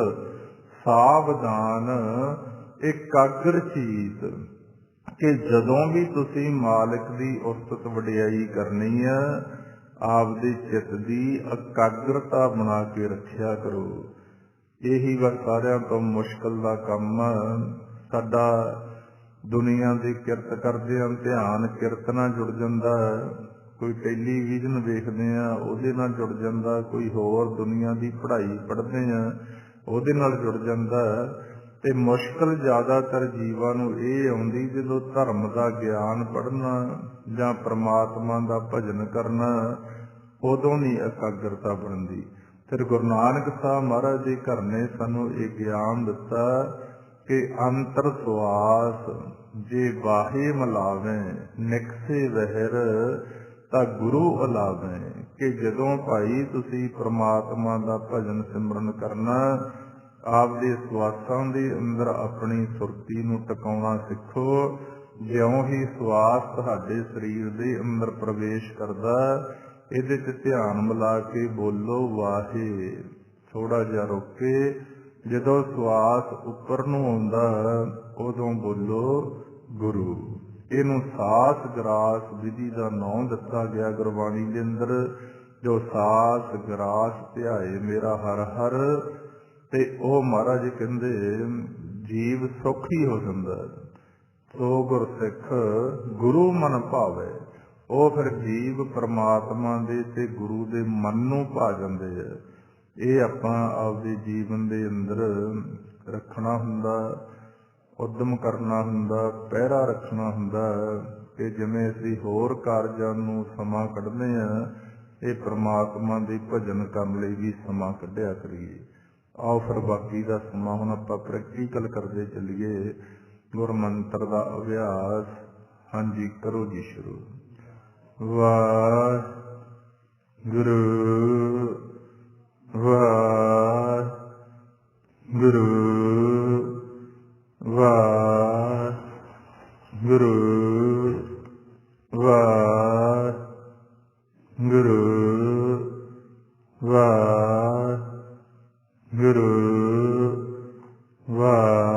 ਸਾਵਧਾਨ ਇਕਾਗਰ ਚੀਤ। ਕਿ ਜਦੋਂ ਵੀ ਤੁਸੀਂ ਮਾਲਕ ਦੀ ਉਸਤਤ ਵਡਿਆਈ ਕਰਨੀ ਆ, ਆਪਦੇ ਚਿੱਤ ਦੀ ਇਕਾਗਰਤਾ ਬਣਾ ਕੇ ਰੱਖਿਆ ਕਰੋ। ਇਹੀ ਬਸ ਸਾਰਿਆਂ ਤੋਂ ਮੁਸ਼ਕਲ ਦਾ ਕੰਮ ਆ। ਸਾਡਾ ਦੁਨੀਆ ਦੀ ਕਿਰਤ ਕਰਦੇ ਹਾਂ ਧਿਆਨ ਕਿਰਤ ਨਾਲ ਜੁੜ ਜਾਂਦਾ, ਕੋਈ ਟੈਲੀਵਿਜ਼ਨ ਵੇਖਦੇ ਆ ਉਹਦੇ ਨਾਲ ਜੁੜ ਜਾਂਦਾ, ਕੋਈ ਹੋਰ ਦੁਨੀਆ ਦੀ ਪੜ੍ਹਾਈ ਪੜ੍ਹਦੇ ਆ ਉਹਦੇ ਨਾਲ ਜੁੜ ਜਾਂਦਾ। ਤੇ ਮੁਸ਼ਕਲ ਜ਼ਿਆਦਾਤਰ ਜੀਵਾਂ ਨੂੰ ਇਹ ਆਉਂਦੀ ਜਦੋਂ ਧਰਮ ਦਾ ਗਿਆਨ ਪੜ੍ਹਨਾ ਜਾਂ ਪ੍ਰਮਾਤਮਾ ਦਾ ਭਜਨ ਕਰਨਾ, ਉਦੋਂ ਨਹੀਂ ਇਕਾਗਰਤਾ ਬਣਦੀ। ਫਿਰ ਗੁਰੂ ਨਾਨਕ ਸਾਹਿਬ ਮਹਾਰਾਜ ਦੇ ਘਰ ਨੇ ਸਾਨੂੰ ਇਹ ਗਿਆਨ ਦਿੱਤਾ ਕਿ ਅੰਤਰ ਸੁਆਸ ਜੇ ਬਾਹੇ ਮਲਾਵੇ, ਨਿਕਸੇ ਵਹਿਰ ਤਾਂ ਗੁਰੂ ਅਲਾਵੇ। ਕਿ ਜਦੋਂ ਭਾਈ ਤੁਸੀਂ ਪ੍ਰਮਾਤਮਾ ਦਾ ਭਜਨ ਸਿਮਰਨ ਕਰਨਾ, ਆਪਦੇ ਸਵਾਸਾਂ ਦੇ ਅੰਦਰ ਆਪਣੀ ਸੁਰਤੀ ਨੂੰ ਟਿਕਾਉਣਾ ਸਿੱਖੋ। ਜਿਉਂ ਹੀ ਸਵਾਸ ਤੁਹਾਡੇ ਸਰੀਰ ਦੇ ਅੰਦਰ ਪ੍ਰਵੇਸ਼ ਕਰਦਾ, ਇਹਦੇ 'ਚ ਧਿਆਨ ਮਿਲਾ ਕੇ ਬੋਲੋ ਵਾਹੇ, ਥੋੜਾ ਜਿਹਾ ਰੁਕ ਕੇ। ਜਦੋਂ ਸਵਾਸ ਉੱਪਰ ਨੂੰ ਆਉਂਦਾ ਉਦੋਂ ਬੋਲੋ ਗੁਰੂ। ਇਹਨੂੰ ਸਾਸ ਗਰਾਸ ਵਿਧੀ ਦਾ ਨਾਂ ਦਿੱਤਾ ਗਿਆ ਗੁਰਬਾਣੀ ਦੇ ਅੰਦਰ। ਜੋ ਸਾਸ ਗਰਾਸ ਧਿਆਏ ਮੇਰਾ ਹਰ ਹਰ, ਤੇ ਉਹ ਮਹਾਰਾਜ ਕਹਿੰਦੇ ਜੀਵ ਸੁਖੀ ਹੋ ਜਾਂਦਾ। ਸੋ ਗੁਰਸਿੱਖ ਗੁਰੂ ਮਨ ਭਾਵੇ। ਉਹ ਫਿਰ ਜੀਵ ਪਰਮਾਤਮਾ ਦੇ ਤੇ ਗੁਰੂ ਦੇ ਮਨ ਨੂੰ ਭਾ ਜਾਂਦੇ ਆ। ਇਹ ਆਪਾਂ ਆਪਦੇ ਜੀਵਨ ਦੇ ਅੰਦਰ ਰੱਖਣਾ ਹੁੰਦਾ, ਉਦਮ ਕਰਨਾ ਹੁੰਦਾ, ਪਹਿਰਾ ਰੱਖਣਾ ਹੁੰਦਾ ਕਿ ਜਿਵੇਂ ਅਸੀਂ ਹੋਰ ਕਾਰਜਾਂ ਨੂੰ ਸਮਾਂ ਕੱਢਦੇ ਹਾਂ, ਇਹ ਪ੍ਰਮਾਤਮਾ ਦੀ ਭਜਨ ਕਰਨ ਲਈ ਵੀ ਸਮਾਂ ਕੱਢਿਆ ਕਰੀਏ। ਆਓ ਫਿਰ ਬਾਕੀ ਦਾ ਸਮਾਂ ਹੁਣ ਆਪਾਂ ਪ੍ਰੈਕਟੀਕਲ ਕਰਦੇ ਚੱਲੀਏ ਗੁਰ ਮੰਤਰ ਦਾ ਅਭਿਆਸ। ਹਾਂਜੀ, ਕਰੋ ਜੀ ਸ਼ੁਰੂ। ਵਾਹਿਗੁਰੂ ਵਾਹਿਗੁਰੂ ਵਾਹਿਗੁਰੂ ਵਾਹਿਗੁਰੂ ਵਾਹਿਗੁਰੂ ਵਾਹਿਗੁਰੂ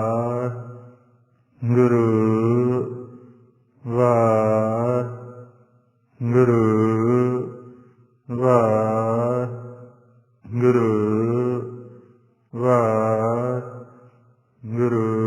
ਵਾਹਿਗੁਰੂ ਵਾਹਿਗੁਰੂ ਵਾਹਿਗੁਰੂ